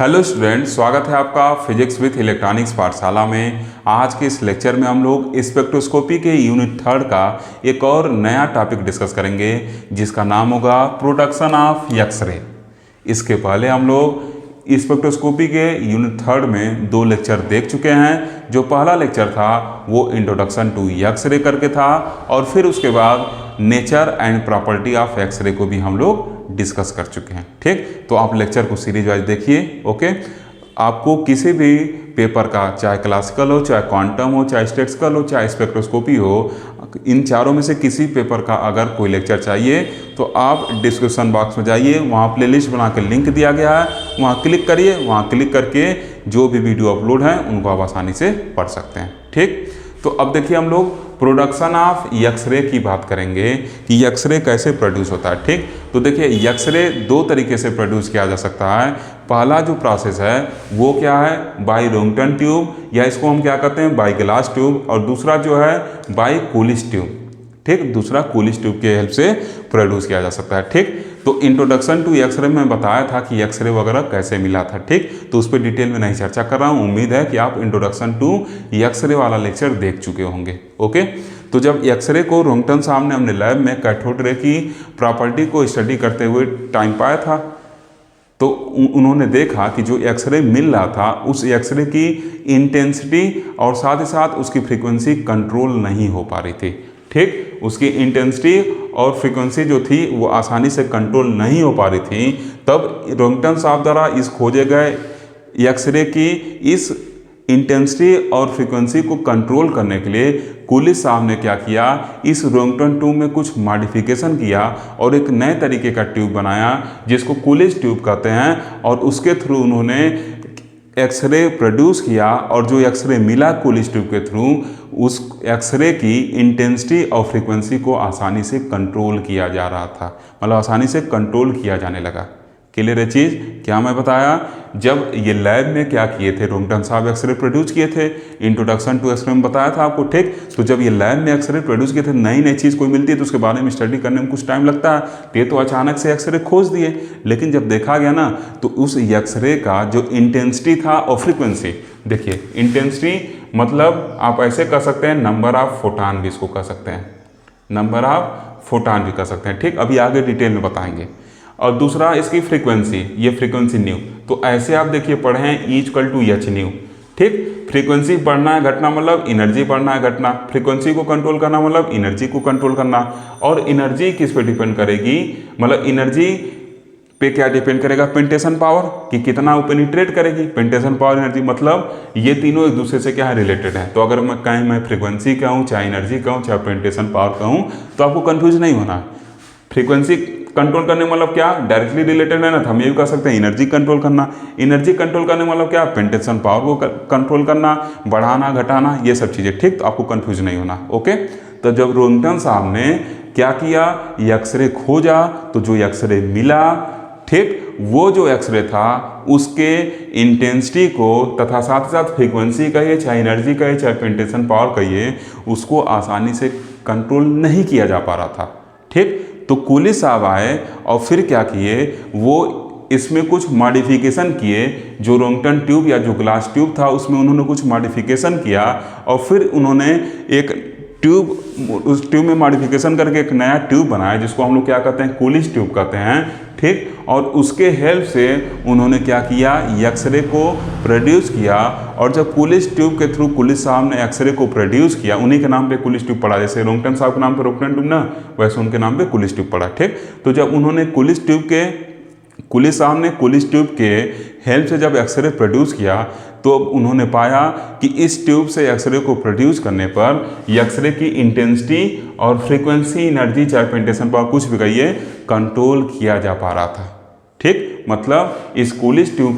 Hello student, स्वागत है आपका फिजिक्स विथ इलेक्ट्रॉनिक्स पाठशाला में। आज के इस लेक्चर में हम लोग स्पेक्ट्रोस्कोपी के यूनिट 3 का एक और नया टॉपिक डिस्कस करेंगे जिसका नाम होगा प्रोडक्शन ऑफ एक्सरे। इसके पहले हम लोग स्पेक्ट्रोस्कोपी के यूनिट 3 में 2 लेक्चर देख चुके हैं। जो पहला लेक्चर था वो इंट्रोडक्शन टू एक्सरे करके था और फिर उसके बाद nature and property of X-ray को भी हम लोग डिस्कस कर चुके हैं। ठीक, तो आप लेक्चर को सीरीज वाइज देखिए। ओके, आपको किसी भी पेपर का, चाहे क्लासिकल हो, चाहे क्वांटम हो, चाहे स्टैटिस्टिकल हो, चाहे स्पेक्ट्रोस्कोपी हो, इन चारों में से किसी पेपर का अगर कोई लेक्चर चाहिए तो आप डिस्क्रिप्शन बॉक्स में जाइए, वहाँ प्लेलिस्ट बना के लिंक दिया गया है, वहाँ क्लिक करिए। वहाँ क्लिक करके जो भी वीडियो अपलोड है उनको आप आसानी से पढ़ सकते हैं। ठीक, तो अब देखिए हम लोग प्रोडक्शन ऑफ एक्सरे की बात करेंगे कि एक्सरे कैसे प्रोड्यूस होता है। ठीक, तो देखिए एक्सरे 2 तरीके से प्रोड्यूस किया जा सकता है। पहला जो प्रोसेस है वो क्या है, बाय रोंगटन ट्यूब, या इसको हम क्या कहते हैं, बाय ग्लास ट्यूब, और दूसरा जो है बाय कूलिस ट्यूब। ठीक, दूसरा कूलिस ट्यूब के हेल्प से प्रोड्यूस किया जा सकता है। ठीक, तो इंट्रोडक्शन टू एक्सरे में बताया था कि एक्सरे वगैरह कैसे मिला था। ठीक, तो उस पर डिटेल में नहीं चर्चा कर रहा हूँ। उम्मीद है कि आप इंट्रोडक्शन टू एक्सरे वाला लेक्चर देख चुके होंगे। ओके, तो जब एक्सरे को रोंगटन साहब ने अपने लैब में कैथोड रे की प्रॉपर्टी को स्टडी करते हुए टाइम पाया था, तो उन्होंने देखा कि जो एक्सरे मिल रहा था उस एक्सरे की इंटेंसिटी और साथ ही साथ उसकी फ्रीक्वेंसी कंट्रोल नहीं हो पा रही थी। ठीक, उसकी इंटेंसिटी और फ्रीक्वेंसी जो थी वो आसानी से कंट्रोल नहीं हो पा रही थी। तब रोंगटन साहब द्वारा इस खोजे गए एक्सरे की इस इंटेंसिटी और फ्रीक्वेंसी को कंट्रोल करने के लिए कूलिस साहब ने क्या किया, इस रोंगटन ट्यूब में कुछ मॉडिफिकेशन किया और एक नए तरीके का ट्यूब बनाया जिसको कूलिस ट्यूब कहते हैं, और उसके थ्रू उन्होंने एक्सरे प्रोड्यूस किया। और जो एक्सरे मिला कूलिस ट्यूब के थ्रू, उस एक्सरे की इंटेंसिटी और फ्रीक्वेंसी को आसानी से कंट्रोल किया जा रहा था, मतलब आसानी से कंट्रोल किया जाने लगा। क्लियर है चीज़? क्या मैं बताया, जब ये लैब में क्या किए थे, रोंगटन साहब एक्सरे प्रोड्यूस किए थे, इंट्रोडक्शन टू एक्सरे में बताया था आपको। ठीक, तो जब ये लैब में एक्सरे प्रोड्यूस किए थे, नई नई चीज़ कोई मिलती है तो उसके बारे में स्टडी करने में कुछ टाइम लगता है। ये तो अचानक से एक्सरे खोज दिए, लेकिन जब देखा गया ना तो उस एक्सरे का जो इंटेंसिटी था और फ्रीक्वेंसी, देखिए इंटेंसिटी मतलब आप ऐसे कह सकते हैं, नंबर ऑफ फोटान भी इसको कह सकते हैं, नंबर ऑफ फोटान भी कह सकते हैं। ठीक, अभी आगे डिटेल में बताएंगे। और दूसरा इसकी फ्रीक्वेंसी, ये फ्रीक्वेंसी न्यू, तो ऐसे आप देखिए पढ़े हैं E = H न्यू। ठीक, फ्रीक्वेंसी बढ़ना है घटना मतलब एनर्जी बढ़ना है घटना, फ्रीक्वेंसी को कंट्रोल करना मतलब एनर्जी को कंट्रोल करना। और एनर्जी किस पे डिपेंड करेगी, मतलब एनर्जी पे क्या डिपेंड करेगा, पेंटेशन पावर, कि कितना वो पेनिट्रेट करेगी, पेंटेशन पावर, एनर्जी, मतलब ये तीनों एक दूसरे से क्या है, रिलेटेड है। तो अगर मैं फ्रीक्वेंसी कहूँ, चाहे एनर्जी कहूँ, चाहे पेंटेशन पावर कहूँ, तो आपको कंफ्यूज नहीं होना। फ्रीक्वेंसी कंट्रोल करने मतलब क्या, डायरेक्टली रिलेटेड है ना, तो हम ये भी कह सकते हैं एनर्जी कंट्रोल करना। एनर्जी कंट्रोल करने मतलब क्या, पेंटेशन पावर को कंट्रोल करना, बढ़ाना घटाना, ये सब चीज़ें। ठीक, तो आपको कंफ्यूज नहीं होना। ओके, तो जब रोंगटन साहब ने क्या किया, एक्सरे खोजा, तो जो एक्सरे मिला, ठीक, वो जो एक्सरे था उसके इंटेंसिटी को तथा साथ ही साथ फ्रीक्वेंसी कहिए, चाहे एनर्जी कहिए, चाहे पेंटेशन पावर कहिए, उसको आसानी से कंट्रोल नहीं किया जा पा रहा था। ठीक, तो कूलिस साहब आए और फिर क्या किए, वो इसमें कुछ मॉडिफिकेशन किए। जो रोंगटन ट्यूब या जो ग्लास ट्यूब था उसमें उन्होंने कुछ मॉडिफिकेशन किया और फिर उन्होंने एक ट्यूब, उस ट्यूब में मॉडिफिकेशन करके एक नया ट्यूब बनाया जिसको हम लोग क्या कहते हैं, कूलिस ट्यूब कहते हैं। ठीक, और उसके हेल्प से उन्होंने क्या किया, एक्सरे को प्रोड्यूस किया। और जब कूलिस ट्यूब के थ्रू कूलिस साहब ने एक्सरे को प्रोड्यूस किया, उन्हीं के नाम पे कूलिस ट्यूब पड़ा, जैसे रोंगटन साहब के नाम पे रोंगटन ट्यूब ना, वैसे उनके नाम पे कूलिस ट्यूब पड़ा। ठीक, तो जब उन्होंने कूलिस साहब ने कूलिस ट्यूब के हेल्प से जब एक्सरे प्रोड्यूस किया, तो उन्होंने पाया कि इस ट्यूब से एक्सरे को प्रोड्यूस करने पर एक्सरे की इंटेंसिटी और फ्रीक्वेंसी, एनर्जी, चाहे पेंटेशन पावर, कुछ भी कहिए, कंट्रोल किया जा पा रहा था। ठीक, मतलब इस कूलिस ट्यूब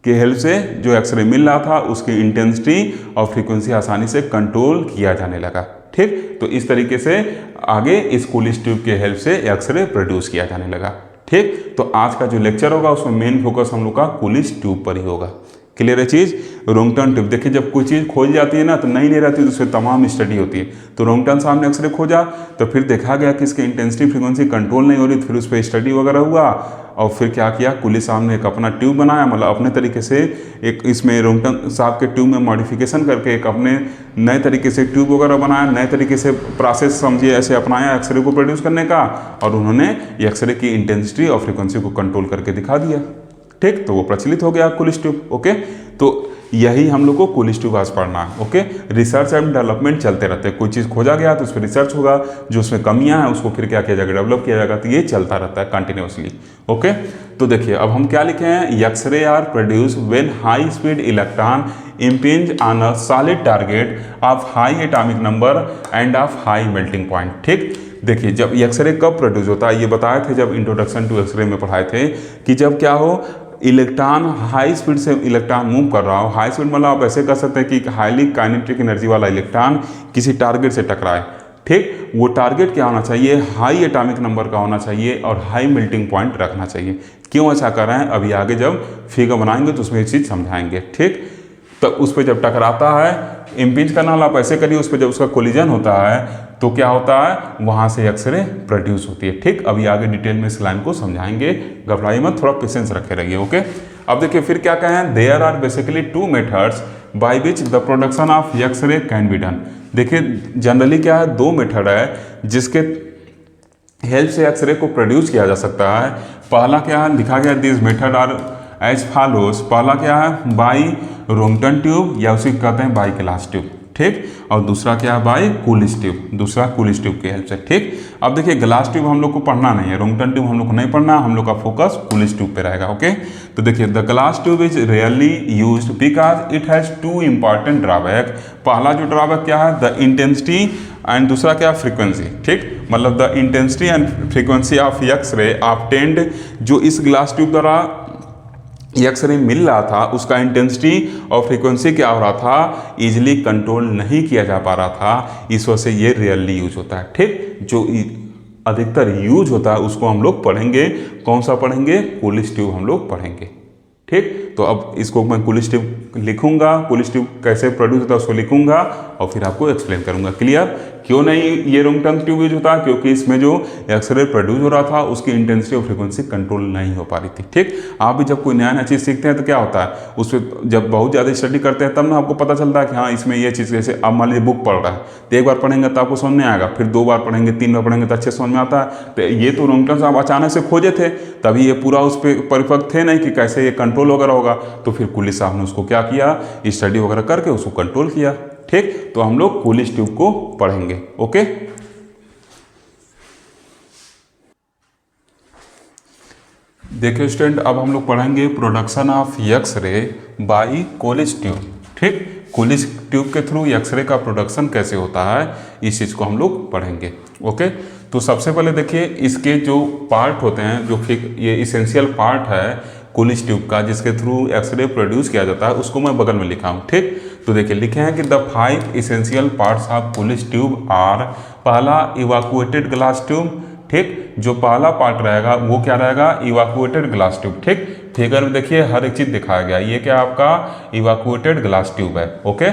के हेल्प से जो एक्सरे मिल रहा था उसकी इंटेंसिटी और फ्रीक्वेंसी आसानी से कंट्रोल किया जाने लगा। ठीक, तो इस तरीके से आगे इस कूलिस ट्यूब के हेल्प से एक्सरे प्रोड्यूस किया जाने लगा। ठीक, तो आज का जो लेक्चर होगा उसमें मेन फोकस हम लोग का कूलिस ट्यूब पर ही होगा। क्लियर है चीज़। रोंगटन ट्यूब, देखिए जब कोई चीज़ खोज जाती है ना तो नई नहीं रहती तो उसमें तमाम स्टडी होती है। तो रोंगटन साहब ने एक्सरे खोजा तो फिर देखा गया कि इसकी इंटेंसिटी फ्रीक्वेंसी कंट्रोल नहीं हो रही, फिर उस पर स्टडी वगैरह हुआ और फिर क्या किया, कुली साहब ने एक अपना ट्यूब बनाया, मतलब अपने तरीके से एक इसमें रोंगटन साहब के ट्यूब में मॉडिफिकेशन करके एक अपने नए तरीके से ट्यूब वगैरह बनाया, नए तरीके से प्रोसेस समझिए ऐसे अपनाया एक्सरे को प्रोड्यूस करने का, और उन्होंने एक्सरे की इंटेंसिटी और फ्रीक्वेंसी को कंट्रोल करके दिखा दिया। ठीक, तो वो प्रचलित हो गया कुलिस ट्यूब। ओके, तो यही हम लोग को कुलिस ट्यूब आज पढ़ना है। ओके, रिसर्च एंड डेवलपमेंट चलते रहते हैं, कोई चीज़ खोजा गया तो उस पर रिसर्च होगा, जो उसमें कमियां हैं उसको फिर क्या किया जाएगा, डेवलप किया जाएगा, तो ये चलता रहता है कंटिन्यूसली। ओके, तो देखिए अब हम क्या लिखे हैं, X-ray are produce when high speed electron impinge on a solid target of high atomic number and of high melting point. ठीक, देखिए जब एक्सरे कब प्रोड्यूस होता है, ये बताए थे जब इंट्रोडक्शन टू एक्सरे में पढ़ाए थे कि जब क्या हो, इलेक्ट्रॉन हाई स्पीड से इलेक्ट्रॉन मूव कर रहा हो। हाई स्पीड मतलब आप ऐसे कर सकते हैं कि हाईली काइनेटिक एनर्जी वाला इलेक्ट्रॉन किसी टारगेट से टकराए। ठीक, वो टारगेट क्या होना चाहिए, हाई एटॉमिक नंबर का होना चाहिए और हाई मेल्टिंग पॉइंट रखना चाहिए। क्यों ऐसा कर रहे हैं, अभी आगे जब फिगर बनाएंगे तो उसमें ये चीज़ समझाएंगे। ठीक, तो उस पर जब टकराता है, इम्पिंच करना वाला आप ऐसे करिए, उस पर जब उसका कोलिजन होता है तो क्या होता है, वहाँ से एक्सरे प्रोड्यूस होती है। ठीक, अभी आगे डिटेल में इस लाइन को समझाएंगे, घबराइए मत, थोड़ा पेशेंस रखे रहिए। ओके, अब देखिए फिर क्या कहें, there are basically two methods by which the production of x ray can be done. देखिए जनरली क्या है, दो मेथड है जिसके हेल्प से एक्सरे को प्रोड्यूस किया जा सकता है। पहला क्या है, लिखा गया this method are as follows. पहला क्या है, बाई रोंगटन ट्यूब या उसे कहते हैं बाई ग्लास ट्यूब। ठीक, और दूसरा क्या है, बाई कुलिस ट्यूब, दूसरा कुलिस ट्यूब की हेल्प से। ठीक, अब देखिए ग्लास ट्यूब हम लोग को पढ़ना नहीं है, रोंगटन ट्यूब हम लोग को नहीं पढ़ना, हम लोग का फोकस कुलिस ट्यूब पे रहेगा। ओके, तो देखिए the glass tube is rarely used because it has two important drawback. पहला जो ड्रॉबैक क्या है, द इंटेंसिटी एंड दूसरा क्या, फ्रीक्वेंसी। ठीक, मतलब the intensity and frequency of X-ray obtained, जो इस ग्लास ट्यूब द्वारा एक्सरे मिल रहा था उसका इंटेंसिटी और फ्रीक्वेंसी क्या हो रहा था, इजीली कंट्रोल नहीं किया जा पा रहा था, इस वजह से ये रियरली यूज होता है। ठीक, जो अधिकतर यूज होता है उसको हम लोग पढ़ेंगे, कौन सा पढ़ेंगे, कुलिस ट्यूब हम लोग पढ़ेंगे। ठीक, तो अब इसको मैं कुलिस ट्यूब लिखूंगा, कुलिस ट्यूब कैसे प्रोड्यूस होता है उसको लिखूंगा और फिर आपको एक्सप्लेन करूंगा। क्लियर, क्यों नहीं ये रोंगटन ट्यूब यूज होता है, क्योंकि इसमें जो एक्सरे प्रोड्यूस हो रहा था उसकी इंटेंसिटी और फ्रीक्वेंसी कंट्रोल नहीं हो पा रही थी। ठीक, आप भी जब कोई नया नया चीज़ सीखते हैं तो क्या होता है, उस पर जब बहुत ज़्यादा स्टडी करते हैं तब ना आपको पता चलता है कि हाँ इसमें ये चीज़, जैसे आप मान लीजिए बुक पढ़ रहा है तो एक बार पढ़ेंगे तो आपको समझ में आएगा, फिर दो बार पढ़ेंगे, तीन बार पढ़ेंगे तो अच्छे समझ में आता है। तो ये तो रोंगटन साहब अचानक से खोजे थे, तभी ये पूरा उस पर परिपक्व थे नहीं कि कैसे ये कंट्रोल वगैरह होगा, तो फिर कुलिस साहब ने उसको क्या किया, स्टडी वगैरह करके उसको कंट्रोल किया। ठीक, तो हम लोग कुलिस ट्यूब को पढ़ेंगे। ओके, देखिए स्टूडेंट, अब हम लोग पढ़ेंगे production of x ray by Coolidge tube. ठीक, कुलिस ट्यूब के थ्रू एक्सरे का प्रोडक्शन कैसे होता है, इस चीज़ को हम लोग पढ़ेंगे। ओके, तो सबसे पहले देखिए इसके जो पार्ट होते हैं, जो ये इसेंशियल पार्ट है कुलिस ट्यूब का जिसके थ्रू एक्सरे प्रोड्यूस किया जाता है, उसको मैं बगल में लिखा हूँ। ठीक, तो देखिए लिखे हैं कि the 5 essential parts of Coolidge tube are, पहला इवाकुएटेड ग्लास ट्यूब। ठीक, जो पहला पार्ट रहेगा वो क्या रहेगा, इवाकुएटेड ग्लास ट्यूब। ठीक, फिगर में देखिए हर एक चीज़ दिखाया गया, ये क्या आपका इवाकुएटेड ग्लास ट्यूब है। ओके,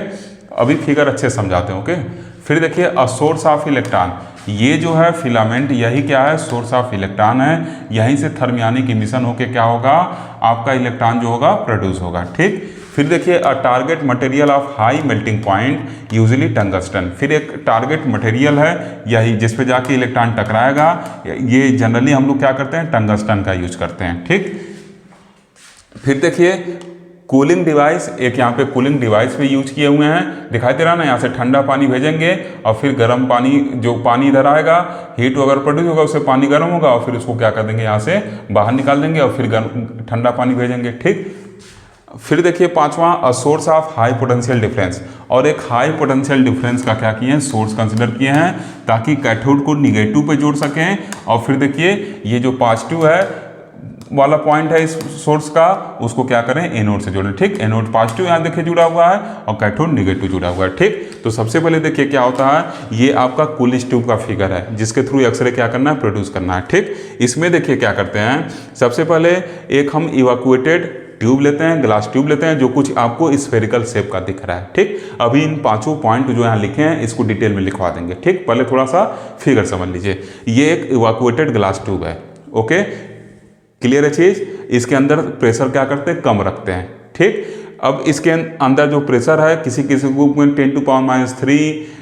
अभी फिगर अच्छे से समझाते हैं। ओके, फिर देखिए अ सोर्स ऑफ इलेक्ट्रॉन, ये जो है फिलामेंट, यही क्या है, सोर्स ऑफ इलेक्ट्रॉन है, यहीं से थर्मियोनिक इमिशन होके क्या होगा, आपका इलेक्ट्रॉन जो होगा प्रोड्यूस होगा। ठीक, फिर देखिए a target material of high melting point usually tungsten, फिर एक टारगेट मटेरियल है यही जिस पे जाके इलेक्ट्रॉन टकराएगा, ये जनरली हम लोग क्या करते हैं, टंगस्टन का यूज करते हैं। ठीक, फिर देखिए कूलिंग डिवाइस, एक यहाँ पे कूलिंग डिवाइस भी यूज किए हुए हैं, दिखाई दे रहा ना, यहाँ से ठंडा पानी भेजेंगे और फिर गर्म पानी, जो पानी इधर आएगा हीट वगैरह प्रोड्यूस होगा उससे पानी गर्म होगा और फिर उसको क्या कर देंगे, यहाँ से बाहर निकाल देंगे और फिर ठंडा पानी भेजेंगे। ठीक, फिर देखिए पांचवा a source of high potential difference, और एक हाई पोटेंशियल डिफरेंस का क्या किए हैं, सोर्स कंसिडर किए हैं ताकि कैथोड को निगेटिव पे जोड़ सकें। और फिर देखिए ये जो पॉजिटिव है वाला पॉइंट है इस सोर्स का, उसको क्या करें, एनोड से जोड़ें। ठीक, एनोड पॉजिटिव यहाँ देखिए जुड़ा हुआ है और कैथोड निगेटिव जुड़ा हुआ है। ठीक, तो सबसे पहले देखिए क्या होता है, ये आपका कुलिस ट्यूब का फिगर है जिसके थ्रू एक्सरे क्या करना है, प्रोड्यूस करना है। ठीक, इसमें देखिए क्या करते हैं, सबसे पहले एक हम इवाकुएटेड ट्यूब लेते हैं, ग्लास ट्यूब लेते हैं जो कुछ आपको स्फेरिकल शेप का दिख रहा है। ठीक, अभी इन पांचों पॉइंट जो यहाँ लिखे हैं इसको डिटेल में लिखवा देंगे। ठीक, पहले थोड़ा सा फिगर समझ लीजिए। ये एक इवैक्यूएटेड ग्लास ट्यूब है। ओके, क्लियर है चीज। इसके अंदर प्रेशर क्या करते हैं, कम रखते हैं। ठीक, अब इसके अंदर जो प्रेशर है किसी किसी बुक में 10⁻³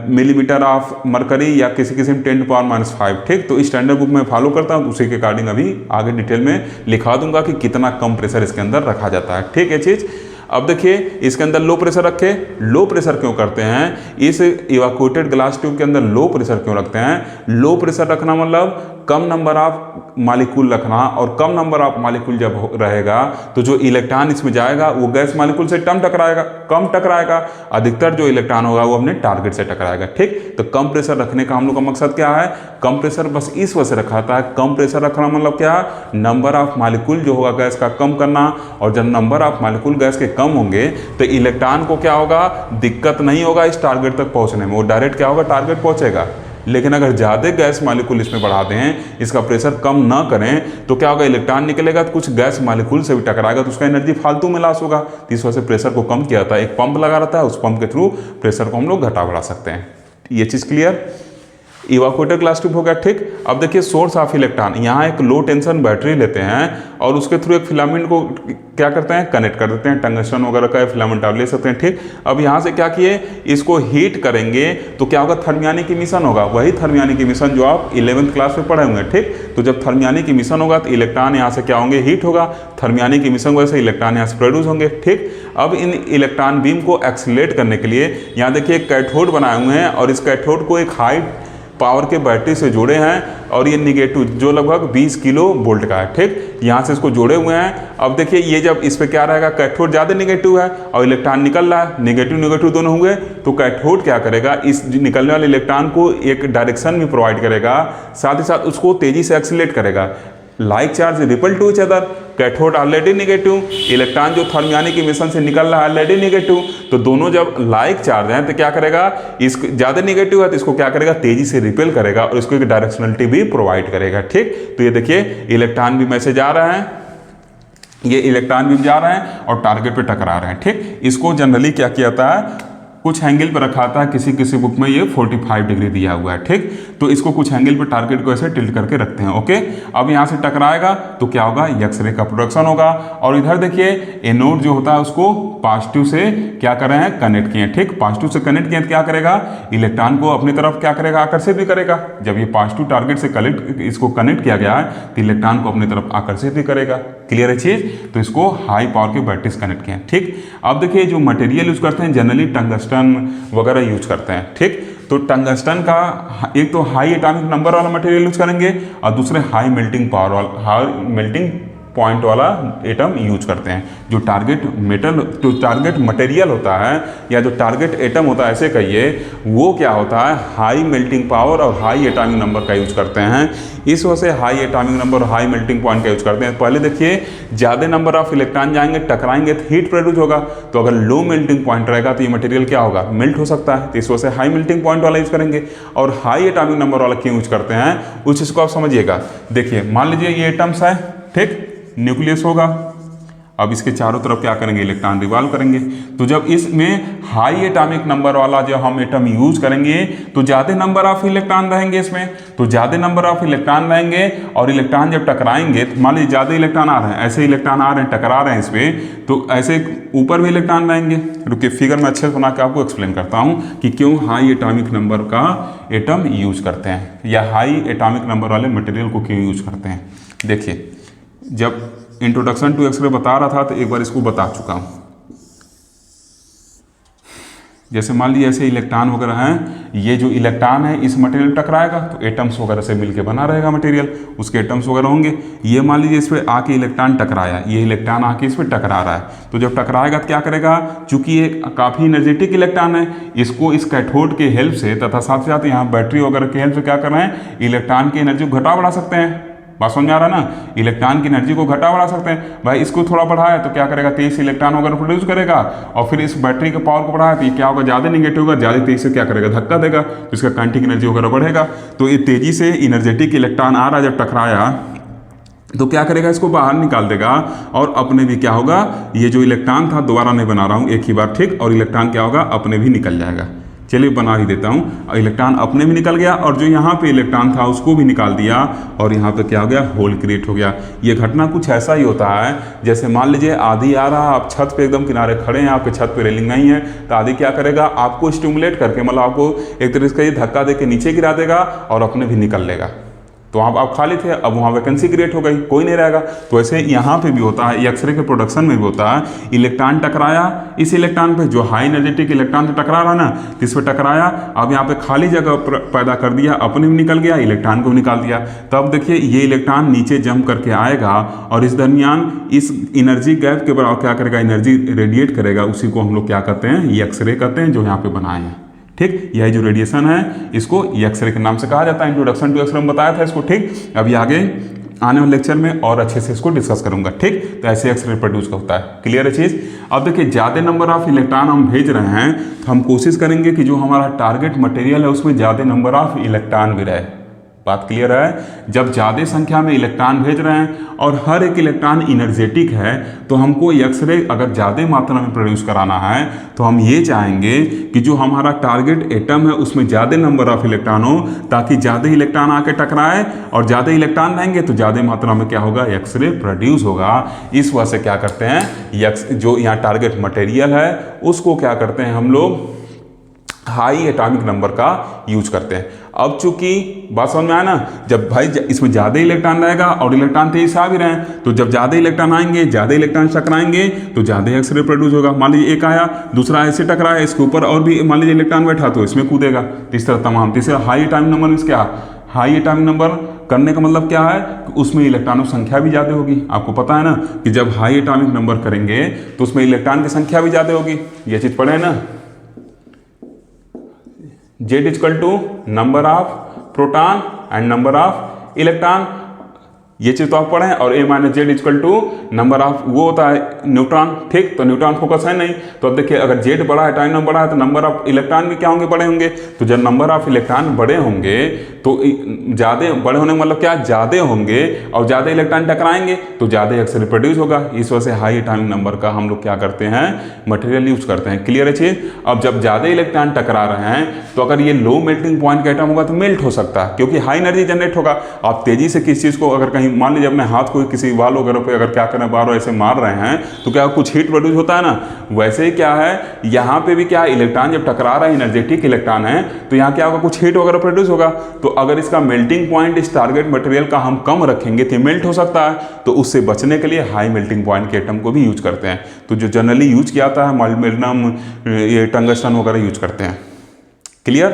मिलीमीटर ऑफ मरकरी या किसी किसी में 10⁻⁵। ठीक, तो स्टैंडर्ड बुक में फॉलो करता हूँ, उसी के अकॉर्डिंग अभी आगे डिटेल में लिखा दूंगा कि कितना कम प्रेशर इसके अंदर रखा जाता है। ठीक है चीज़। अब देखिए इसके अंदर लो प्रेशर रखे। लो प्रेशर क्यों करते हैं, इस इवैक्यूएटेड ग्लास ट्यूब के अंदर लो प्रेशर क्यों रखते हैं। लो प्रेशर रखना मतलब कम नंबर ऑफ मॉलिक्यूल रखना, और कम नंबर ऑफ मॉलिक्यूल जब रहेगा तो जो इलेक्ट्रॉन इसमें जाएगा वो गैस मॉलिक्यूल से कम टकराएगा। अधिकतर जो इलेक्ट्रॉन होगा वो अपने टारगेट से टकराएगा। ठीक, तो कम प्रेशर रखने का हम लोग का मकसद क्या है, कम प्रेशर बस इस वजह से रखा था। कम प्रेशर रखना मतलब क्या, नंबर ऑफ मॉलिक्यूल जो होगा गैस का कम करना, और जब नंबर ऑफ मॉलिक्यूल गैस के कम होंगे तो इलेक्ट्रॉन को क्या होगा, दिक्कत नहीं होगा इस टारगेट तक पहुंचने में, वो डायरेक्ट क्या होगा, टारगेट पहुंचेगा। लेकिन अगर ज़्यादा गैस मॉलिक्यूल इसमें बढ़ा दें, इसका प्रेशर कम ना करें, तो क्या होगा, इलेक्ट्रॉन निकलेगा तो कुछ गैस मॉलिक्यूल से भी टकराएगा, तो उसका एनर्जी फालतू में लॉस होगा। तो इस वजह से प्रेशर को कम किया था। एक पंप लगा रहता है, उस पंप के थ्रू प्रेशर को हम लोग घटा बढ़ा सकते हैं। ये चीज़ क्लियर। इवैक्यूएटेड ग्लास ट्यूब हो गया। ठीक, अब देखिए सोर्स ऑफ इलेक्ट्रॉन, यहाँ एक लो टेंशन बैटरी लेते हैं और उसके थ्रू एक फिलामेंट को क्या करते हैं, कनेक्ट कर देते हैं। टंगस्टन वगैरह का फिलामेंट आप ले सकते हैं। ठीक, अब यहाँ से क्या किए, इसको हीट करेंगे तो क्या होगा, थर्मियानिक इमिशन होगा। वही थर्मियानिक इमिशन जो आप 11th क्लास में पढ़े होंगे। ठीक, तो जब थर्मियानिक इमिशन होगा तो इलेक्ट्रॉन यहाँ से क्या होंगे, हीट होगा। थर्मियानिक इमिशन वजह से इलेक्ट्रॉन यहाँ से प्रोड्यूस होंगे। ठीक, अब इन इलेक्ट्रॉन बीम को एक्सीलरेट करने के लिए यहाँ देखिए कैथोड बनाए हुए हैं, और इस कैथोड को एक हाई पावर के बैटरी से जोड़े हैं, और ये निगेटिव जो लगभग 20 किलो वोल्ट का है। ठीक, यहाँ से इसको जोड़े हुए हैं। अब देखिए ये जब इस पे क्या रहेगा, कैथोड ज़्यादा निगेटिव है और इलेक्ट्रॉन निकल रहा है, निगेटिव दोनों हुए, तो कैथोड क्या करेगा, इस निकलने वाले इलेक्ट्रॉन को एक डायरेक्शन भी प्रोवाइड करेगा, साथ ही साथ उसको तेजी से एक्सीलरेट करेगा। Like charge repel to each other, cathode already negative, electron जो थर्मियानिक इमिशन से निकल रहा है ऑलरेडी निगेटिव, तो दोनों जब लाइक चार्ज हैं तो क्या करेगा, इस ज़्यादा निगेटिव है तो इसको क्या करेगा, तेजी से रिपेल करेगा और इसको एक डायरेक्शनलिटी भी प्रोवाइड करेगा। ठीक, तो ये देखिए इलेक्ट्रॉन भी मैसेज आ रहा है, ये इलेक्ट्रॉन भी जा रहे हैं और टारगेट पे टकरा रहे हैं। ठीक, इसको जनरली क्या किया जाता है, कुछ एंगल पर रखा था, किसी बुक में ये 45 डिग्री दिया हुआ है। ठीक, तो इसको कुछ एंगल पर टारगेट को ऐसे टिल्ट करके रखते हैं। ओके, अब यहाँ से टकराएगा तो क्या होगा, एक्सरे का प्रोडक्शन होगा। और इधर देखिए एनोड जो होता है उसको पॉजिटिव से क्या कर रहे हैं, कनेक्ट किए। ठीक, पॉजिटिव से कनेक्ट किए तो क्या करेगा, इलेक्ट्रॉन को अपनी तरफ क्या करेगा, आकर्षित भी करेगा। जब ये पॉजिटिव टारगेट से इसको कनेक्ट किया गया है तो इलेक्ट्रॉन को अपनी तरफ आकर्षित भी करेगा। क्लियर है चीज। तो इसको हाई पावर के बैटरी से कनेक्ट किए। ठीक, अब देखिए जो मटेरियल यूज करते हैं जनरली टंगस्टन वगैरह यूज करते हैं। ठीक, तो टंगस्टन का एक तो हाई एटॉमिक नंबर वाला मटेरियल यूज करेंगे और दूसरे हाई मेल्टिंग पावर वाला, हाई मेल्टिंग पॉइंट वाला एटम यूज करते हैं। जो टारगेट मेटल, जो टारगेट मटेरियल होता है या जो टारगेट एटम होता है ऐसे कहिए, वो क्या होता है, हाई मेल्टिंग पावर और हाई एटॉमिक नंबर का यूज करते हैं। इस वजह से हाई एटॉमिक नंबर और हाई मेल्टिंग पॉइंट का यूज करते हैं। पहले देखिए ज़्यादा नंबर ऑफ इलेक्ट्रॉन जाएंगे, टकराएंगे तो हीट प्रोड्यूस होगा, तो अगर लो मेल्टिंग पॉइंट रहेगा तो ये मटेरियल क्या होगा, मेल्ट हो सकता है। तो इस वजह से हाई मेल्टिंग पॉइंट वाला यूज करेंगे। और हाई एटॉमिक नंबर वाला क्यों यूज करते हैं, उस चीज़ को आप समझिएगा। देखिए मान लीजिए ये एटम्स है, ठीक, न्यूक्लियस होगा। अब इसके चारों तरफ क्या करेंगे, इलेक्ट्रॉन रिवॉल्व करेंगे। तो जब इसमें हाई एटॉमिक नंबर वाला जो हम एटम यूज करेंगे तो ज़्यादा नंबर ऑफ इलेक्ट्रॉन रहेंगे इसमें, तो ज़्यादा नंबर ऑफ इलेक्ट्रॉन रहेंगे और इलेक्ट्रॉन जब टकराएंगे तो मान लीजिए ज़्यादा इलेक्ट्रॉन आ रहे हैं, ऐसे इलेक्ट्रॉन आ रहे हैं, टकरा रहे हैं इसमें, तो ऐसे ऊपर भी इलेक्ट्रॉन रहेंगे। रुकिए फिगर में अच्छे से बना के आपको एक्सप्लेन करता हूँ कि क्यों हाई एटॉमिक नंबर का एटम यूज करते हैं या हाई एटॉमिक नंबर वाले मटेरियल को क्यों यूज करते हैं। देखिए जब इंट्रोडक्शन टू एक्सरे बता रहा था तो एक बार इसको बता चुका हूँ। जैसे मान लीजिए ऐसे इलेक्ट्रॉन वगैरह हैं, ये जो इलेक्ट्रॉन है इस मटेरियल टकराएगा तो एटम्स वगैरह से मिलके बना रहेगा मटेरियल, उसके एटम्स वगैरह होंगे। ये मान लीजिए इस पर आके इलेक्ट्रॉन टकराया, ये इलेक्ट्रॉन आके इस पर टकरा रहा है, तो जब टकराएगा तो क्या करेगा, चूंकि ये काफ़ी एनर्जेटिक इलेक्ट्रॉन है, इसको इस कैथोड के हेल्प से तथा साथ ही साथ यहाँ बैटरी वगैरह के हेल्प से क्या कर रहे हैं, इलेक्ट्रॉन की एनर्जी को घटा बढ़ा सकते हैं। बात समझ आ रहा है ना, इलेक्ट्रॉन की एनर्जी को घटा बढ़ा सकते हैं। भाई इसको थोड़ा बढ़ाया तो क्या करेगा, तेज से इलेक्ट्रॉन वगैरह प्रोड्यूस करेगा, और फिर इस बैटरी के पावर को बढ़ाया तो ये क्या होगा, ज़्यादा निगेटिव होगा, ज़्यादा तेज से क्या करेगा, धक्का देगा, तो इसका काइनेटिक एनर्जी वगैरह बढ़ेगा। तो ये तेजी से इनर्जेटिक इलेक्ट्रॉन आ रहा है, जब टकराया तो क्या करेगा, इसको बाहर निकाल देगा और अपने भी क्या होगा, ये जो इलेक्ट्रॉन था, दोबारा नहीं बना रहा हूँ, एक ही बार, ठीक, और इलेक्ट्रॉन क्या होगा, अपने भी निकल जाएगा। चलिए बना ही देता हूँ। इलेक्ट्रॉन अपने भी निकल गया और जो यहाँ पे इलेक्ट्रॉन था उसको भी निकाल दिया और यहाँ पे क्या हो गया, होल क्रिएट हो गया। ये घटना कुछ ऐसा ही होता है, जैसे मान लीजिए आंधी आ रहा है, आप छत पे एकदम किनारे खड़े हैं, आपके छत पे रेलिंग नहीं है, तो आंधी क्या करेगा, आपको स्टिमुलेट करके, मतलब आपको एक तरीके से धक्का दे के नीचे गिरा देगा और अपने भी निकल लेगा। तो आप खाली थे, अब वहाँ वैकेंसी क्रिएट हो गई, कोई नहीं रहेगा। तो ऐसे यहाँ पे भी होता है, एक्सरे के प्रोडक्शन में भी होता है। इलेक्ट्रॉन टकराया इस इलेक्ट्रॉन पे, जो हाई एनर्जेटिक इलेक्ट्रॉन से टकरा रहा ना, इस पर टकराया, अब यहाँ पे खाली जगह पैदा कर दिया, अपने भी निकल गया, इलेक्ट्रॉन को भी निकाल दिया। तब देखिए ये इलेक्ट्रॉन नीचे जंप करके आएगा और इस दरमियान इस एनर्जी गैप के बराबर क्या करेगा, एनर्जी रेडिएट करेगा। उसी को हम लोग क्या कहते हैं, ये एक्सरे कहते हैं, जो यहाँ पे बनाए हैं। ठीक, यह जो रेडिएशन है इसको एक्सरे के नाम से कहा जाता है। इंट्रोडक्शन टू एक्सरे में बताया था इसको। ठीक, अभी आगे आने वाले लेक्चर में और अच्छे से इसको डिस्कस करूंगा। ठीक, तो ऐसे एक्सरे प्रोड्यूस होता है। क्लियर है चीज़। अब देखिए ज़्यादा नंबर ऑफ इलेक्ट्रॉन हम भेज रहे हैं तो हम कोशिश करेंगे कि जो हमारा टारगेट मटेरियल है उसमें ज़्यादा नंबर ऑफ इलेक्ट्रॉन भी रहे। बात क्लियर है। जब ज़्यादा संख्या में इलेक्ट्रॉन भेज रहे हैं और हर एक इलेक्ट्रॉन इनर्जेटिक है, तो हमको एक्सरे अगर ज़्यादा मात्रा में प्रोड्यूस कराना है तो हम ये चाहेंगे कि जो हमारा टारगेट एटम है उसमें ज़्यादा नंबर ऑफ इलेक्ट्रॉन हो, ताकि ज़्यादा इलेक्ट्रॉन आके टकराए और ज़्यादा इलेक्ट्रॉन रहेंगे तो ज़्यादा मात्रा में क्या होगा, एक्सरे प्रोड्यूस होगा। इस वजह से क्या करते हैं, जो यहाँ टारगेट मटेरियल है उसको क्या करते हैं हम लोग, हाई एटॉमिक नंबर का यूज करते हैं। अब चूंकि बात समझ में आया ना, जब भाई इसमें ज़्यादा इलेक्ट्रॉन रहेगा और इलेक्ट्रॉन तेजी से आ भी रहे हैं, तो जब ज़्यादा इलेक्ट्रॉन आएंगे, ज़्यादा इलेक्ट्रॉन टकराएंगे तो ज़्यादा एक्सरे प्रोड्यूस होगा। मान लीजिए एक आया, दूसरा ऐसे टकराया, इसके ऊपर और भी मान लीजिए इलेक्ट्रॉन बैठा तो इसमें कूदेगा। इस तरह तमाम। तीसरा हाई एटॉमिक नंबर मीन्स क्या, हाई एटॉमिक नंबर करने का मतलब क्या है, उसमें इलेक्ट्रॉनों की संख्या भी ज़्यादा होगी। आपको पता है ना कि जब हाई एटॉमिक नंबर करेंगे तो उसमें इलेक्ट्रॉन की संख्या भी ज़्यादा होगी। ये चीज़ पढ़े ना, Z equal to number of proton and number of electron, ये चीज तो आप पढ़े हैं। और A minus Z equal to number of, वो होता है न्यूट्रॉन। ठीक, तो न्यूट्रॉन फोकस है नहीं, तो अब देखिए अगर Z बड़ा है, टाइम नंबर बड़ा है, तो नंबर ऑफ इलेक्ट्रॉन भी क्या होंगे, बड़े होंगे। तो जब नंबर ऑफ इलेक्ट्रॉन बड़े होंगे तो ज़्यादा बड़े होने का मतलब क्या, ज़्यादा होंगे और ज़्यादा इलेक्ट्रॉन टकराएंगे तो ज़्यादा एक्सरे प्रोड्यूस होगा। इस वजह से हाई एटॉमिक नंबर का हम लोग क्या करते हैं, मटेरियल यूज करते हैं। क्लियर है चीज। अब जब ज़्यादा इलेक्ट्रॉन टकरा रहे हैं तो अगर ये लो मेल्टिंग पॉइंट का एटम होगा तो मेल्ट हो सकता है, क्योंकि हाई एनर्जी जनरेट होगा। आप तेजी से किसी चीज़ को अगर कहीं मान लीजिए अपने हाथ को किसी वाल वगैरह पे अगर क्या करें, बार ऐसे मार रहे हैं तो क्या कुछ हीट प्रोड्यूस होता है ना, वैसे ही क्या है यहाँ पे भी क्या, इलेक्ट्रॉन जब टकरा रहा है, एनर्जेटिक इलेक्ट्रॉन है, तो यहाँ क्या होगा, कुछ हीट वगैरह प्रोड्यूस होगा। तो अगर इसका मेल्टिंग पॉइंट इस टारगेट मटेरियल का हम कम रखेंगे तो मेल्ट हो सकता है। तो उससे बचने के लिए हाई मेल्टिंग पॉइंट के एटम को भी यूज करते हैं। तो जो जनरली यूज किया जाता है मोलिब्डेनम, ये टंगस्टन वगैरह यूज करते हैं। क्लियर,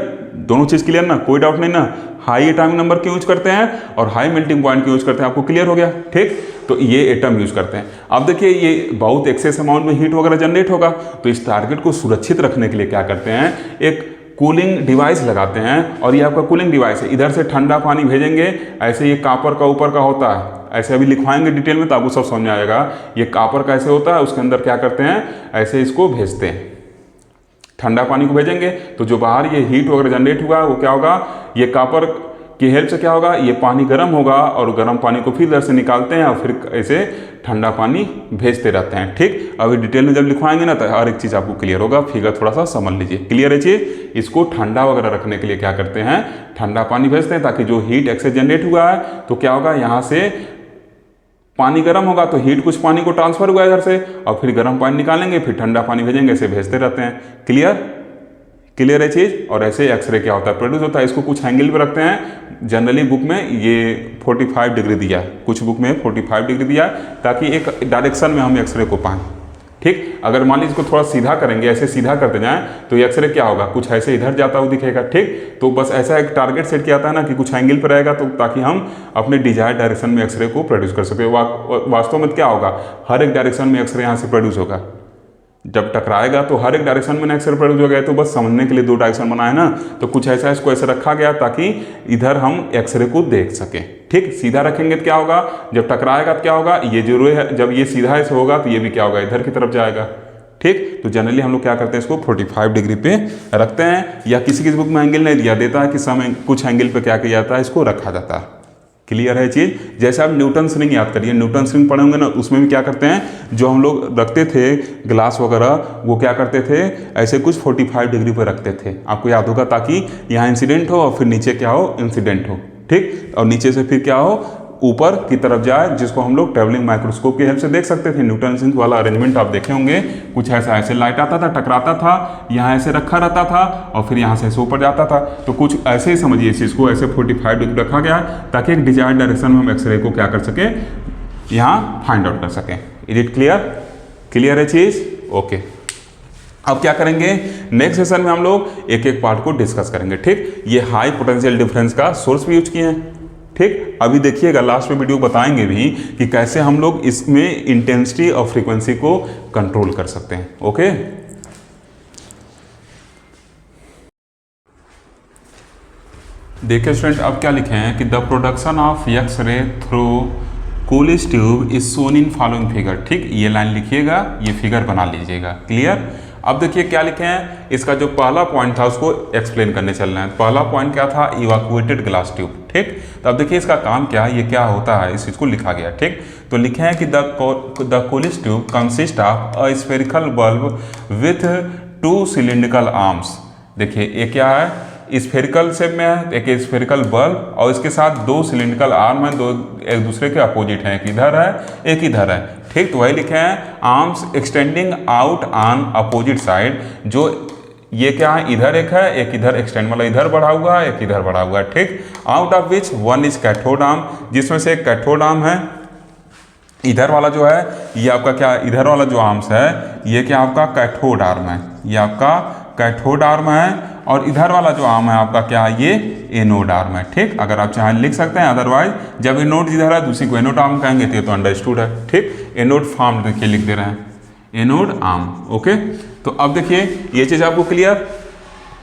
दोनों चीज क्लियर ना, कोई डाउट नहीं ना। हाई एटॉमिक नंबर क्यों यूज करते हैं और हाई मेल्टिंग पॉइंट क्यों यूज करते हैं, आपको क्लियर हो गया। ठीक, तो ये एटम यूज करते हैं। अब देखिए ये बहुत एक्सेस अमाउंट में हीट वगैरह जनरेट होगा, तो इस टारगेट को सुरक्षित रखने के लिए क्या करते हैं, एक कूलिंग डिवाइस लगाते हैं। और ये आपका कूलिंग डिवाइस है, इधर से ठंडा पानी भेजेंगे, ऐसे ये कापर का ऊपर का होता है, ऐसे अभी लिखवाएंगे डिटेल में तो आपको सब समझ आएगा। ये कापर का ऐसे होता है, उसके अंदर क्या करते हैं, ऐसे इसको भेजते हैं, ठंडा पानी को भेजेंगे तो जो बाहर ये हीट वगैरह जनरेट हुआ वो क्या होगा, ये कापर की हेल्प से क्या होगा, ये पानी गर्म होगा और गर्म पानी को फिर इधर से निकालते हैं और फिर ऐसे ठंडा पानी भेजते रहते हैं। ठीक, अभी डिटेल में जब लिखवाएंगे ना तो हर एक चीज़ आपको क्लियर होगा। फिगर थोड़ा सा समझ लीजिए। क्लियर है चीज। इसको ठंडा वगैरह रखने के लिए क्या करते हैं, ठंडा पानी भेजते हैं, ताकि जो हीट एक्सेस जनरेट हुआ है तो क्या होगा, यहाँ से पानी गर्म होगा तो हीट कुछ पानी को ट्रांसफर हुआ इधर से और फिर गर्म पानी निकालेंगे, फिर ठंडा पानी भेजेंगे, ऐसे भेजते रहते हैं। क्लियर, क्लियर है चीज़। और ऐसे एक्सरे क्या होता है, प्रोड्यूस होता है। इसको कुछ एंगल पे रखते हैं, जनरली बुक में ये 45 डिग्री दिया है, कुछ बुक में 45 डिग्री दिया है, ताकि एक डायरेक्शन में हम एक्सरे को पाएं। ठीक, अगर मान लीजिए इसको थोड़ा सीधा करेंगे, ऐसे सीधा करते जाएं तो एक्सरे क्या होगा, कुछ ऐसे इधर जाता हुआ दिखेगा। ठीक, तो बस ऐसा एक टारगेट सेट किया जाता है ना कि कुछ एंगल पर रहेगा, तो ताकि हम अपने डिजायर डायरेक्शन में एक्सरे को प्रोड्यूस कर सके। वास्तव में क्या होगा, हर एक डायरेक्शन में एक्सरे यहाँ से प्रोड्यूस होगा। जब टकराएगा तो हर एक डायरेक्शन में एक्सरे प्रोड्यूस हो गया। तो बस समझने के लिए दो डायरेक्शन बनाए ना, तो कुछ ऐसा इसको ऐसे रखा गया ताकि इधर हम एक्सरे को देख सकें। ठीक, सीधा रखेंगे तो क्या होगा, जब टकराएगा तो क्या होगा, ये जरूरी है, जब ये सीधा ऐसे होगा तो ये भी क्या होगा, इधर की तरफ जाएगा। ठीक, तो जनरली हम लोग क्या करते हैं, इसको 45 डिग्री पे रखते हैं, या किसी किसी बुक में एंगल नहीं दिया देता है कि समय कुछ एंगल पे क्या किया जाता है, इसको रखा जाता है। क्लियर है चीज़। जैसे आप न्यूटन रिंग याद करिए, न्यूटन रिंग पढ़े होंगे ना, उसमें भी क्या करते हैं, जो हम लोग रखते थे ग्लास वगैरह, वो क्या करते थे, ऐसे कुछ 45 डिग्री पर रखते थे, आपको याद होगा, ताकि यहाँ इंसिडेंट हो और फिर नीचे क्या हो, इंसिडेंट हो, ठीक, और नीचे से फिर क्या हो, ऊपर की तरफ जाए, जिसको हम लोग ट्रेवलिंग माइक्रोस्कोप की हेल्प से देख सकते थे। न्यूटन रिंग वाला अरेंजमेंट आप देखे होंगे, कुछ ऐसा, ऐसे लाइट आता था, टकराता था, यहाँ ऐसे रखा रहता था और फिर यहाँ से ऐसे ऊपर जाता था। तो कुछ ऐसे ही समझिए इस चीज़ को, ऐसे 45 डिग्री रखा गया ताकि एक डिजायर्ड डायरेक्शन में हम एक्सरे को क्या कर सके, यहाँ फाइंड आउट कर सकें। Is it clear? क्लियर है चीज़? ओके। अब क्या करेंगे, नेक्स्ट सेशन में हम लोग एक एक पार्ट को डिस्कस करेंगे, ठीक। ये हाई पोटेंशियल डिफरेंस का सोर्स भी यूज किए हैं, ठीक। अभी देखिएगा लास्ट में वीडियो बताएंगे भी कि कैसे हम लोग इसमें इंटेंसिटी और फ्रीक्वेंसी को कंट्रोल कर सकते हैं। ओके, देखिए स्टूडेंट, अब क्या लिखे हैं कि the production of x ray through Coolidge tube is shown in following figure, ठीक। ये लाइन लिखिएगा, ये फिगर बना लीजिएगा, क्लियर। अब देखिए क्या लिखे हैं, इसका जो पहला पॉइंट था उसको एक्सप्लेन करने चल रहे हैं। पहला पॉइंट क्या था, इवैक्यूएटेड ग्लास ट्यूब, ठीक। तो अब देखिए इसका काम क्या है, ये क्या होता है, इस चीज़ को लिखा गया, ठीक। तो लिखे हैं कि the Coolidge tube consist of a spherical bulb with 2 cylindrical arms. देखिए ये क्या है, स्फेरिकल शेप में है, एक स्फेरिकल बल्ब और इसके साथ 2 सिलिंड्रिकल आर्म है, दो एक दूसरे के अपोजिट हैं, एक इधर है एक इधर है, ठीक। तो वही लिखे हैं arms extending out on opposite side, जो ये क्या है, इधर एक है, एक इधर एक्सटेंड वाला इधर बढ़ा हुआ है, एक इधर बढ़ा हुआ है, ठीक। Out of which one is cathode arm, जिसमें से एक कैथोड आर्म है। इधर वाला जो है ये आपका क्या, इधर वाला जो आर्म्स है ये क्या आपका कैथोड आर्म है, ये आपका कैथोड आर्म है। और इधर वाला जो आर्म है आपका क्या है, ये एनोड आर्म है, ठीक। अगर आप चाहें लिख सकते हैं, अदरवाइज जब एनोड इधर है दूसरी को एनोड आर्म कहेंगे, तो अंडरस्टूड है, ठीक। एनोड फॉर्म देखिए लिख दे रहे हैं, एनोड आर्म, ओके। तो अब देखिए ये चीज़ आपको क्लियर।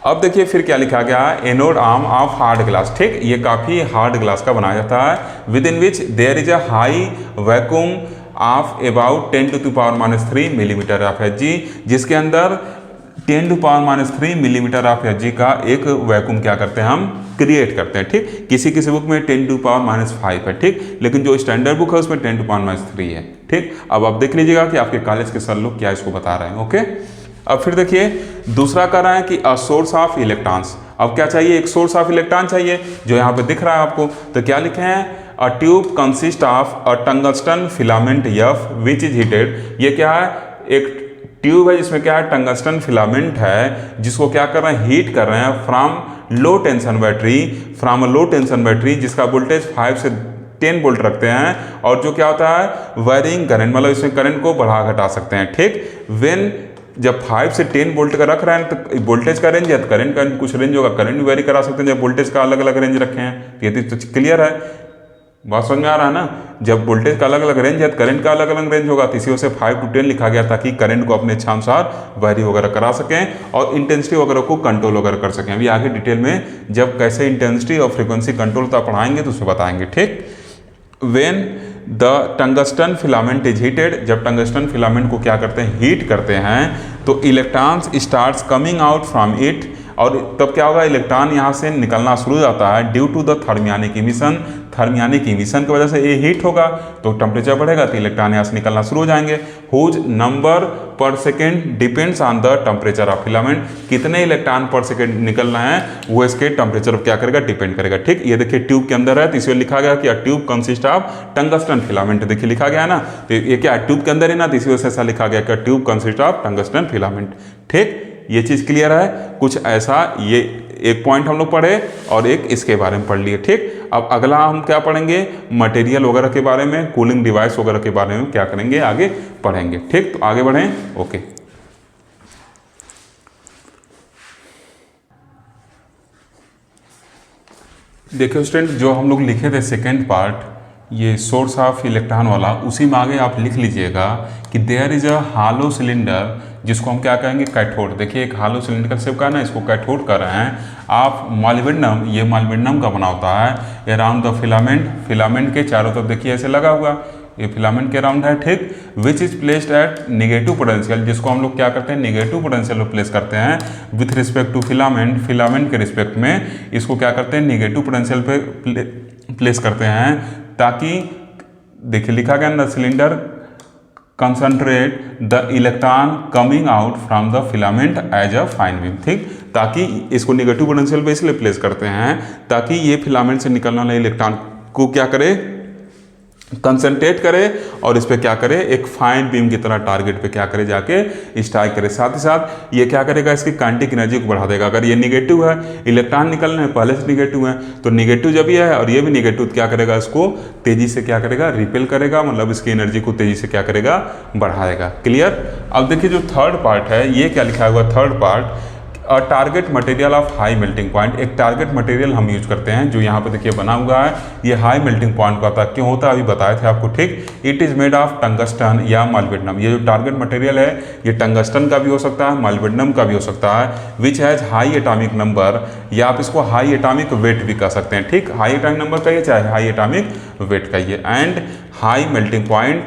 अब देखिए फिर क्या लिखा गया है, anode arm of hard glass, ठीक। ये काफ़ी हार्ड ग्लास का बनाया जाता है, within which there is a high vacuum of about 10⁻³ millimetre of Hg, जिसके अंदर 10⁻³ मिलीमीटर ऑफ Hg का एक वैक्यूम क्या करते हैं, हम क्रिएट करते हैं, ठीक। किसी किसी बुक में 10⁻⁵ है, ठीक, लेकिन जो स्टैंडर्ड बुक है उसमें 10⁻³ है, ठीक। अब आप देख लीजिएगा कि आपके कॉलेज के सर लोग क्या इसको बता रहे हैं, ओके। अब फिर देखिए दूसरा कर रहे हैं कि अ सोर्स ऑफ इलेक्ट्रॉन्स। अब क्या चाहिए, एक सोर्स ऑफ इलेक्ट्रॉन चाहिए, जो यहाँ पे दिख रहा है आपको। तो क्या लिखे हैं, a tube consist of a tungsten filament F which is heated. ये क्या है, एक ट्यूब है जिसमें क्या है, टंगस्टन फिलामेंट है, जिसको क्या कर रहे हैं, हीट कर रहे हैं from low tension battery, from a low tension battery जिसका वोल्टेज 5 से 10 वोल्ट रखते हैं। और जो क्या होता है, वायरिंग करंट, मतलब इसमें करंट को बढ़ा घटा सकते हैं, ठीक। व्हेन जब 5 से 10 वोल्ट का रख रहे हैं तो वोल्टेज का रेंज है, तो करंट का कुछ रेंज होगा, करंट भी वेरी करा सकते हैं जब वोल्टेज का अलग अलग रेंज रखे हैं। ये तो क्लियर है, बात समझ में आ रहा है ना। जब वोल्टेज का अलग अलग रेंज है तो करंट का अलग अलग रेंज होगा, तो इसी वजह से 5 to 10 लिखा गया ताकि करंट को अपने इच्छानुसार वेरी वगैरह करा सकें और इंटेंसिटी वगैरह को कंट्रोल वगैरह कर सकें। अभी आगे डिटेल में जब कैसे इंटेंसिटी और फ्रीक्वेंसी कंट्रोल का पढ़ाएंगे तो उसमें बताएंगे, ठीक। When the tungsten filament is heated, जब टंगस्टन फिलामेंट को क्या करते हैं, हीट करते हैं, तो electrons starts coming out from it, और तब क्या होगा, इलेक्ट्रॉन यहाँ से निकलना शुरू हो जाता है due to the thermionic emission. Thermionic emission की वजह से ये हीट होगा तो टेम्परेचर बढ़ेगा, तो इलेक्ट्रॉन यहाँ से निकलना शुरू हो जाएंगे। हुज नंबर पर second depends on the temperature of filament, कितने इलेक्ट्रॉन पर सेकेंड निकल रहे हैं वो इसके टेम्परेचर पर क्या करेगा, डिपेंड करेगा, ठीक। ये देखिए ट्यूब के अंदर है तो इसमें लिखा गया कि tube consist of tungsten filament, देखिए लिखा गया है ना, तो ये क्या ट्यूब के अंदर है ना, तो इसी वजह से ऐसा लिखा गया कि tube consist of tungsten filament, ठीक। ये चीज़ क्लियर है, कुछ ऐसा, ये एक पॉइंट हम लोग पढ़े और एक इसके बारे में पढ़ लिए, ठीक। अब अगला हम क्या पढ़ेंगे, मटेरियल वगैरह के बारे में, कूलिंग डिवाइस वगैरह के बारे में क्या करेंगे, आगे पढ़ेंगे, ठीक। तो आगे बढ़ें, ओके। देखिए स्टूडेंट, जो हम लोग लिखे थे सेकेंड पार्ट, ये सोर्स ऑफ इलेक्ट्रॉन वाला, उसी में आगे आप लिख लीजिएगा कि there is a hollow cylinder, जिसको हम क्या कहेंगे, कैथोड। देखिए एक हालो सिलेंडर शेप का ना, इसको कैथोड कर रहे हैं आप। मॉलिब्डेनम, ये मॉलिब्डेनम का बना होता है, अराउंड द फिलामेंट, फिलामेंट के चारों तरफ देखिए ऐसे लगा हुआ, ये फिलामेंट के अराउंड है, ठीक। Which is placed at negative potential, जिसको हम लोग क्या करते हैं, नेगेटिव पोटेंशियल में प्लेस करते हैं with respect to filament, filament के रिस्पेक्ट में इसको क्या करते हैं, नेगेटिव पोटेंशियल पे प्लेस करते हैं ताकि देखिए लिखा गया the cylinder concentrate the electron coming out from the filament as a fine beam, ठीक। ताकि इसको नेगेटिव पोटेंशियल पे इसलिए प्लेस करते हैं ताकि ये फिलामेंट से निकलने वाले इलेक्ट्रॉन को क्या करे, कंसंट्रेट करे और इस पे क्या करे, एक फाइन बीम की तरह टारगेट पे क्या करे, जाके स्ट्राइक करे। साथ ही साथ ये क्या करेगा, इसकी काइनेटिक एनर्जी को बढ़ा देगा। अगर ये निगेटिव है, इलेक्ट्रॉन निकलने हैं पहले से निगेटिव है, तो निगेटिव जब ये है और ये भी निगेटिव, क्या करेगा, इसको तेजी से क्या करेगा, रिपेल करेगा, मतलब इसकी एनर्जी को तेजी से क्या करेगा, बढ़ाएगा। क्लियर। अब देखिए जो थर्ड पार्ट है, ये क्या लिखा हुआ, third part a target material of high melting point. एक टारगेट मटेरियल हम यूज करते हैं जो यहाँ पे देखिए बना हुआ है, ये हाई मेल्टिंग पॉइंट का होता है। क्यों होता है अभी बताए थे आपको, ठीक। It is made of tungsten या मॉलिब्डेनम। ये जो टारगेट मटेरियल है ये टंगस्टन का भी हो सकता है, मॉलिब्डेनम का भी हो सकता है, which has high atomic number, या आप इसको हाई एटॉमिक वेट भी कह सकते हैं, ठीक। हाई एटॉमिक नंबर कहिए चाहे हाई एटॉमिक वेट कहिए। एंड हाई मेल्टिंग पॉइंट,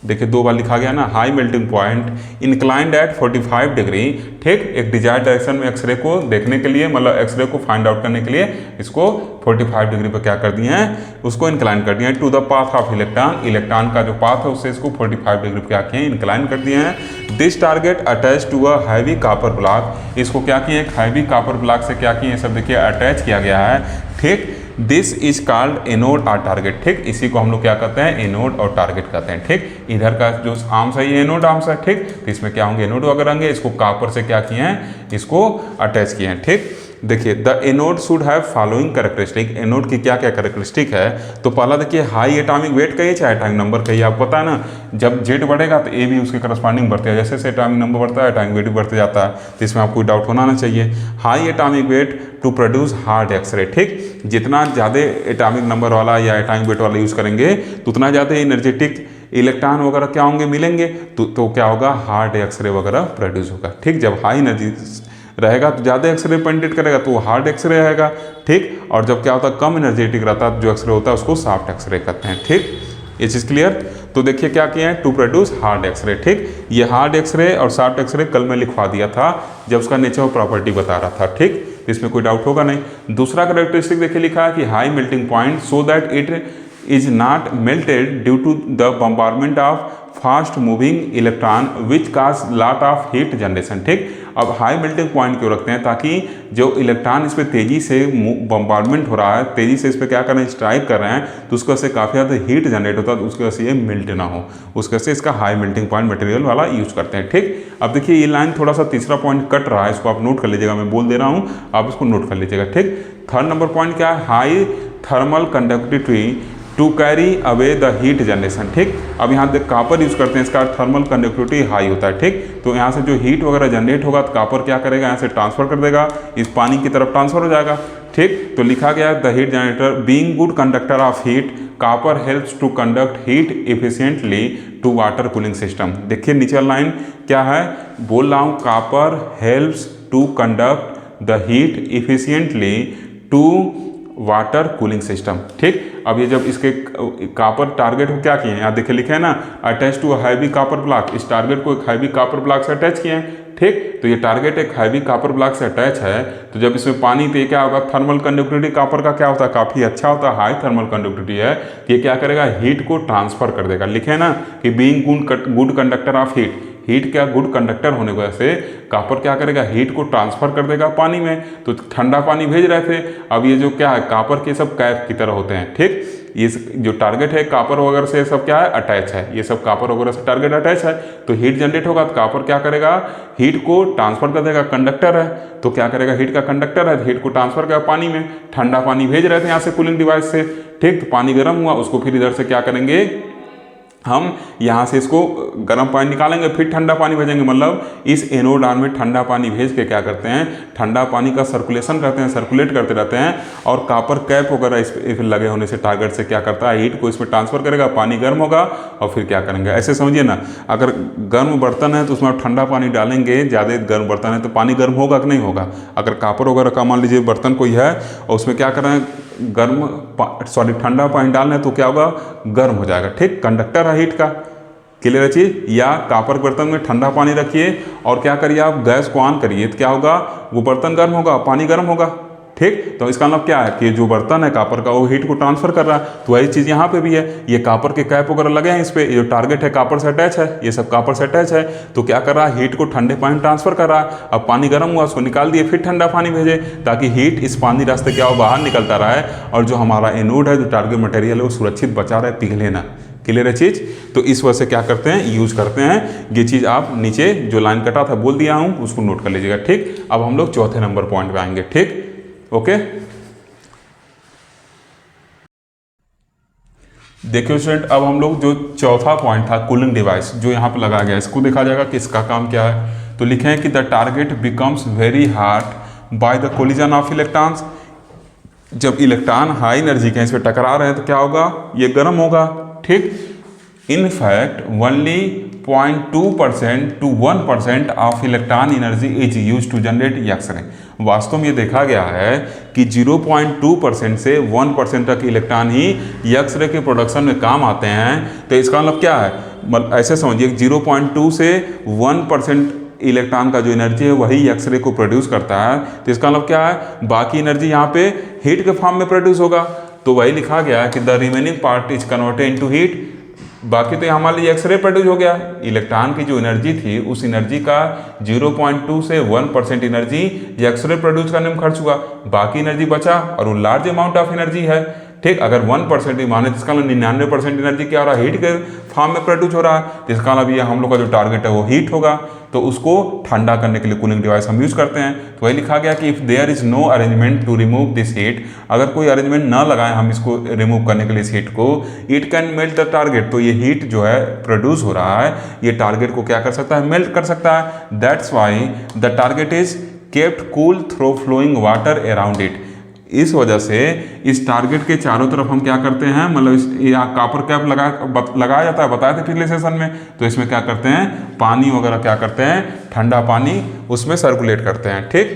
देखिए दो बार लिखा गया ना, high melting point inclined at 45 degree, ठीक। एक डिजायर्ड डायरेक्शन में एक्सरे को देखने के लिए, मतलब एक्सरे को फाइंड आउट करने के लिए इसको 45 डिग्री पर क्या कर दिए हैं, उसको इंक्लाइन कर दिए हैं to the path of electron. Electron का जो पाथ है उससे इसको 45 डिग्री पर क्या किए हैं, इंक्लाइन कर दिए हैं। This target attach to a heavy copper block, इसको क्या किए, एक हैवी कॉपर ब्लॉक से क्या किए, सब देखिए अटैच किया गया है, ठीक। दिस इज कॉल्ड एनोड और टारगेट, ठीक। इसी को हम लोग क्या कहते हैं, एनोड और टारगेट कहते हैं, ठीक। इधर का जो आर्म्स है ये एनोड आर्म्स है, ठीक। तो इसमें क्या होंगे, एनोड वगैरह होंगे। इसको कॉपर से क्या किए हैं, इसको अटैच किए हैं, ठीक। देखिए the anode should have following characteristic. Anode की क्या क्या कैरेक्टरिस्टिक है, तो पहला देखिए हाई एटॉमिक वेट कहिए चाहे एटॉमिक नंबर कहिए, आपको पता है ना, जब जेड बढ़ेगा तो ए भी उसके करस्पॉन्डिंग बढ़ते हैं, जैसे एटॉमिक नंबर बढ़ता है एटॉमिक वेट भी बढ़ते जाता है, तो इसमें आपको डाउट होना ना चाहिए। High atomic weight to produce hard X-ray, ठीक। जितना ज़्यादा एटॉमिक नंबर वाला या एटॉमिक वेट वाला यूज़ करेंगे तो उतना ज़्यादा एनर्जेटिक इलेक्ट्रॉन वगैरह क्या होंगे, मिलेंगे, तो क्या होगा, हार्ड एक्सरे वगैरह प्रोड्यूस होगा, ठीक। जब हाई एनर्जी रहेगा तो ज़्यादा एक्सरे पेनिट्रेट करेगा तो वो हार्ड एक्सरे रहेगा, ठीक। और जब क्या होता है, कम एनर्जेटिक रहता है जो एक्सरे होता है उसको सॉफ्ट एक्सरे कहते हैं, ठीक। ये चीज़ क्लियर। तो देखिए क्या किया है, टू प्रोड्यूस हार्ड एक्सरे, ठीक। ये हार्ड एक्सरे और सॉफ्ट एक्सरे कल मैं लिखवा दिया था जब उसका नेचर ऑफ प्रॉपर्टी बता रहा था, ठीक। इसमें कोई डाउट होगा नहीं। दूसरा कैरेक्टरिस्टिक देखिए लिखा है कि high melting point so that it is not melted due to the bombardment of fast moving electron which cause lot of heat generation, ठीक। अब हाई मेल्टिंग पॉइंट क्यों रखते हैं, ताकि जो इलेक्ट्रॉन इस पर तेजी से बम्बार्डमेंट हो रहा है, तेजी से इस पर क्या कर रहे हैं, स्ट्राइक कर रहे हैं, तो उसकी वजह से काफ़ी ज़्यादा हीट जनरेट होता है, तो उसकी वजह से ये मेल्ट ना हो, उसकी वजह से इसका हाई मेल्टिंग पॉइंट मटेरियल वाला यूज करते हैं, ठीक। अब देखिए ये लाइन थोड़ा सा तीसरा पॉइंट कट रहा है, इसको आप नोट कर लीजिएगा, मैं बोल दे रहा हूँ, आप इसको नोट कर लीजिएगा, ठीक। थर्ड नंबर पॉइंट क्या है, high thermal conductivity to carry away the heat generation, ठीक। अब यहाँ देख कापर यूज करते हैं, इसका थर्मल कंडक्टिविटी हाई होता है, ठीक। तो यहाँ से जो हीट वगैरह जनरेट होगा तो कापर क्या करेगा, यहाँ से ट्रांसफर कर देगा, इस पानी की तरफ ट्रांसफर हो जाएगा, ठीक। तो लिखा गया है the heat generator being good conductor of heat, copper helps to conduct heat efficiently to water cooling system. देखिए नीचे लाइन क्या है, बोल रहा हूँ, copper helps to conduct the heat efficiently to water cooling system, ठीक। अब ये जब इसके कापर टारगेट को क्या किए हैं, यहाँ देखिए लिखे हैं ना, attach to heavy copper block, इस टारगेट को एक हैवी कापर ब्लॉक से अटैच किए हैं, ठीक। तो ये टारगेट एक हैवी कापर ब्लॉक से अटैच है, तो जब इसमें पानी, तो ये क्या होगा, थर्मल कंडक्टिविटी कापर का क्या होता है, काफ़ी अच्छा होता है, हाई थर्मल कंडक्टिविटी है, ये क्या करेगा, हीट को ट्रांसफर कर देगा। लिखे है ना कि being good conductor of heat, heat क्या गुड कंडक्टर होने की वजह से कापर क्या करेगा, हीट को ट्रांसफर कर देगा पानी में, तो ठंडा पानी भेज रहे थे, अब ये जो क्या है, कापर के सब कैप की तरह होते हैं, ठीक। ये जो टारगेट है कापर वगैरह से सब क्या है, अटैच है, ये सब कापर वगैरह से टारगेट अटैच है, तो हीट जनरेट होगा तो कापर क्या करेगा, हीट को ट्रांसफर कर देगा, कंडक्टर है तो क्या करेगा, हीट का कंडक्टर है, हीट को ट्रांसफर करेगा पानी में, ठंडा पानी भेज रहे थे यहाँ से कूलिंग डिवाइस से, ठीक। तो पानी गर्म हुआ, उसको फिर इधर से क्या करेंगे, हम यहाँ से इसको गर्म पानी निकालेंगे, फिर ठंडा पानी भेजेंगे, मतलब इस एनोड आर्म में ठंडा पानी भेज के क्या करते हैं, ठंडा पानी का सर्कुलेशन करते हैं, सर्कुलेट करते रहते हैं, और कापर कैप वगैरह इस पर लगे होने से टारगेट से क्या करता है, हीट को इसमें ट्रांसफर करेगा, पानी गर्म होगा और फिर क्या करेंगे, ऐसे समझिए ना, अगर गर्म बर्तन है तो उसमें आप ठंडा पानी डालेंगे, ज़्यादा गर्म बर्तन है तो पानी गर्म होगा कि नहीं होगा। अगर कापर वगैरह का मान लीजिए बर्तन कोई है और उसमें क्या कर रहे हैं, ठंडा पानी डालना है तो क्या होगा, गर्म हो जाएगा, ठीक। कंडक्टर है हीट का, क्लियर है चीज। या कापर बर्तन में ठंडा पानी रखिए और क्या करिए, आप गैस को ऑन करिए तो क्या होगा, वो बर्तन गर्म होगा, पानी गर्म होगा, ठीक। तो इसका मतलब क्या है कि जो बर्तन है कॉपर का वो हीट को ट्रांसफर कर रहा है। तो वही चीज़ यहाँ पे भी है, ये कॉपर के कैप वगैरह लगे हैं इस पे, जो टारगेट है कॉपर से अटैच है, ये सब कॉपर से अटैच है। तो क्या कर रहा है, हीट को ठंडे पानी ट्रांसफर कर रहा है। अब पानी गर्म हुआ, उसको निकाल दिए, फिर ठंडा पानी भेजे, ताकि हीट इस पानी रास्ते क्या हो, बाहर निकलता रहा है, और जो हमारा एनोड है, जो टारगेट मटेरियल है, वो सुरक्षित बचा रहे, पिघले ना। क्लियर है चीज़। तो इस वजह से क्या करते हैं, यूज करते हैं। ये चीज़ आप नीचे जो लाइन कटा था बोल दिया हूँ, उसको नोट कर लीजिएगा। ठीक। अब हम लोग चौथे नंबर पॉइंट पे आएंगे। ठीक, ओके। देखिए स्टूडेंट, अब हम लोग जो चौथा पॉइंट था कूलिंग डिवाइस, जो यहाँ पे लगाया गया, इसको देखा जाएगा कि इसका काम क्या है। तो लिखे हैं कि the target becomes very hot by the collision of electrons. जब इलेक्ट्रॉन हाई एनर्जी के इस पर टकरा रहे हैं तो क्या होगा, ये गर्म होगा। ठीक। In fact only 0.2% to 1% of electron energy is use to generate X-ray. वास्तव में ये देखा गया है कि 0.2% से 1% तक इलेक्ट्रॉन ही एक्सरे के प्रोडक्शन में काम आते हैं। तो इसका मतलब क्या है, ऐसे समझिए 0.2 से 1% इलेक्ट्रॉन का जो एनर्जी है वही एक्सरे को प्रोड्यूस करता है। तो इसका मतलब क्या है, बाकी एनर्जी यहाँ पे हीट के फॉर्म में प्रोड्यूस होगा। तो वही लिखा गया है कि the remaining part is converted into heat. बाकी तो हमारे लिए एक्सरे प्रोड्यूस हो गया। इलेक्ट्रॉन की जो एनर्जी थी, उस एनर्जी का 0.2 से 1% एनर्जी एक्सरे प्रोड्यूस करने में खर्च हुआ, बाकी एनर्जी बचा, और वो लार्ज अमाउंट ऑफ एनर्जी है। ठीक। अगर 1% ही माने तो इसका 99% एनर्जी क्या हो रहा है, हीट के फॉर्म में प्रोड्यूस हो रहा है। तो इसका मतलब ये हम लोग का जो टारगेट है वो हीट होगा। तो उसको ठंडा करने के लिए कूलिंग डिवाइस हम यूज करते हैं। तो वही लिखा गया कि if there is no arrangement to remove this heat, अगर कोई अरेंजमेंट ना लगाए हम इसको रिमूव करने के लिए इस हीट को, it can melt the target. तो ये हीट जो है प्रोड्यूस हो रहा है, ये टारगेट को क्या कर सकता है, मेल्ट कर सकता है। That's why the target is kept cool through flowing water around it. इस वजह से इस टारगेट के चारों तरफ हम क्या करते हैं, मतलब यहाँ कॉपर कैप लगाया जाता है, बताया था पिछले सेशन में। तो इसमें क्या करते हैं, पानी वगैरह क्या करते हैं, ठंडा पानी उसमें सर्कुलेट करते हैं। ठीक।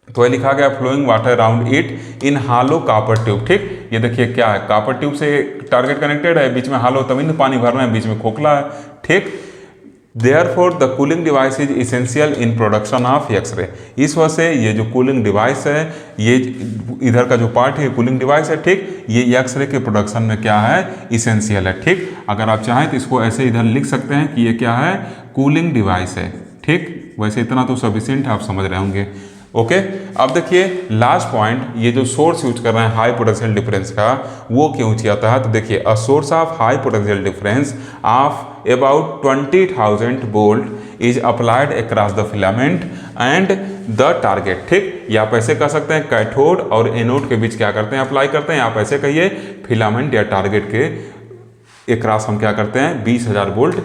तो ये लिखा गया flowing water around it in hollow copper tube. ठीक। ये देखिए क्या है, कॉपर ट्यूब से टारगेट कनेक्टेड है, बीच में हालो, तभी तो पानी भरना है, बीच में खोखला है। ठीक। Therefore the cooling device is essential in production of X-ray। इस वजह से ये जो कूलिंग डिवाइस है, ये इधर का जो पार्ट है कूलिंग डिवाइस है। ठीक। ये एक्सरे के प्रोडक्शन में क्या है, इसेंशियल है। ठीक। अगर आप चाहें तो इसको ऐसे इधर लिख सकते हैं कि ये क्या है, कूलिंग डिवाइस है। ठीक। वैसे इतना तो सफिशिएंट है, आप समझ रहे होंगे। ओके। अब देखिए लास्ट पॉइंट, ये जो सोर्स यूज कर रहे हैं हाई पोटेंशियल डिफरेंस का, वो क्यों यूज किया है। तो देखिए a source of high potential difference of about 20,000 volt is applied across the filament and the target. ठीक। या आप ऐसे कह सकते हैं कैथोड और एनोड के बीच क्या करते हैं, अप्लाई करते हैं। आप ऐसे कहिए फिलामेंट या टारगेट के अक्रॉस हम क्या करते हैं, 20,000 वोल्ट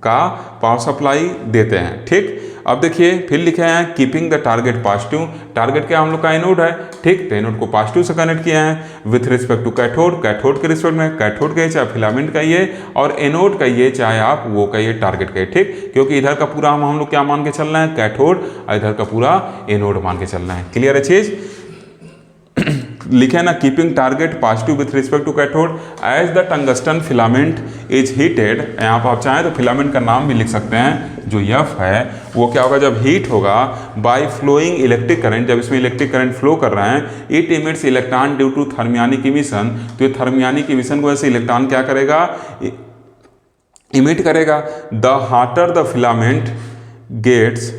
का पावर सप्लाई देते हैं। ठीक। अब देखिए फिर लिखे हैं keeping the target positive. Target क्या हम लोग का एनोड है। ठीक। तो एनोड को पॉजिटिव से कनेक्ट किया है with respect to cathode. Cathode के रिस्पेक्ट में, कैथोड कहिए चाहे फिलामेंट कहिए, और एनोड कहिए चाहे आप वो कहिए टारगेट कहिए। ठीक। क्योंकि इधर का पूरा हम लोग क्या मान के चल रहे हैं, कैथोड, और इधर का पूरा एनोड मान के चल रहे हैं। क्लियर है चीज। लिखे ना keeping target positive with respect to cathode as the tungsten filament is heated. यहाँ पर आप चाहें तो फिलामेंट का नाम भी लिख सकते हैं, जो यफ है वो क्या होगा, जब हीट होगा बाय फ्लोइंग इलेक्ट्रिक करंट, जब इसमें इलेक्ट्रिक करंट फ्लो कर रहे हैं, it emits electron due to thermionic emission. तो ये थर्मियानिक इमिशन को वजह से इलेक्ट्रॉन क्या करेगा, इमिट करेगा। The hotter the filament gets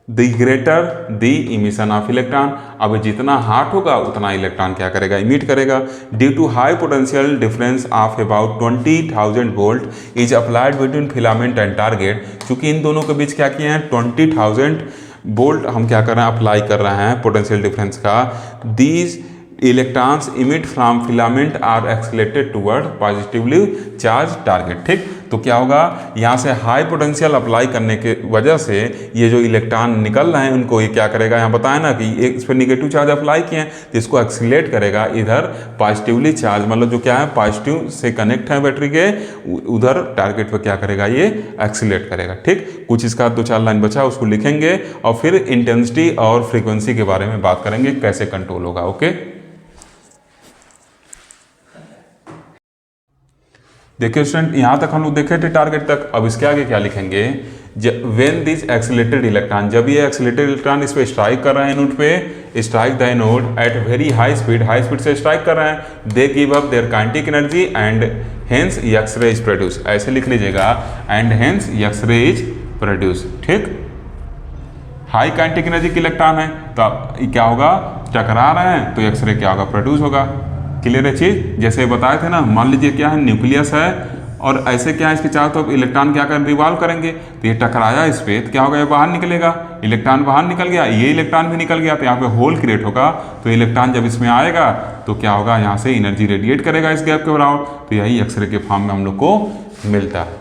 the greater the emission of electron. अब जितना हॉट होगा उतना इलेक्ट्रॉन क्या करेगा, इमिट करेगा। Due to high potential difference of about 20,000 volt is applied between filament and target. चूंकि इन दोनों के बीच क्या किए हैं, 20,000 वोल्ट हम क्या कर रहे हैं, अप्लाई कर रहे हैं पोटेंशियल डिफरेंस का। These electrons emit from filament are accelerated toward positively charge target. ठीक। तो क्या होगा, यहाँ से हाई पोटेंशियल अप्लाई करने के वजह से ये जो इलेक्ट्रॉन निकल रहे हैं उनको ये क्या करेगा, यहाँ बताया ना कि एक इस पर निगेटिव चार्ज अप्लाई किए हैं तो इसको एक्सीलरेट करेगा इधर पॉजिटिवली चार्ज, मतलब जो क्या है पॉजिटिव से कनेक्ट है बैटरी के, उधर टारगेट पर क्या करेगा, ये एक्सीलरेट करेगा। ठीक। कुछ इसका 2-4 लाइन बचा उसको लिखेंगे और फिर इंटेंसिटी और फ्रीक्वेंसी के बारे में बात करेंगे कैसे कंट्रोल होगा। ओके। देखिए स्टूडेंट, यहाँ तक हम लोग देखे थे टारगेट तक। अब इसके आगे क्या लिखेंगे, व्हेन दिस एक्सीलरेटेड इलेक्ट्रॉन, जब ये एक्सीलरेटेड इलेक्ट्रॉन इस पे स्ट्राइक कर रहे हैं एनोड पे, strike the anode at very high speed से स्ट्राइक कर रहे हैं, they give up their kinetic energy and hence X-ray is produce. ऐसे लिख लीजिएगा, and hence X-ray is produce. ठीक, हाई काइनेटिक एनर्जी के इलेक्ट्रॉन है तो क्या होगा, टकरा रहे हैं तो एक्सरे क्या होगा, प्रोड्यूस होगा। क्लियर है चीज, जैसे बताए थे ना, मान लीजिए क्या है, न्यूक्लियस है और ऐसे क्या है, इसके चारों तरफ इलेक्ट्रॉन क्या कर रिवॉल्व करेंगे, तो ये टकराया इस पे तो क्या होगा, ये बाहर निकलेगा, इलेक्ट्रॉन बाहर निकल गया, ये इलेक्ट्रॉन भी निकल गया, तो यहाँ पे होल क्रिएट होगा। तो इलेक्ट्रॉन जब इसमें आएगा तो क्या होगा, यहाँ से एनर्जी रेडिएट करेगा इस गैप के बराबर, तो यही एक्सरे के फॉर्म में हम लोग को मिलता है।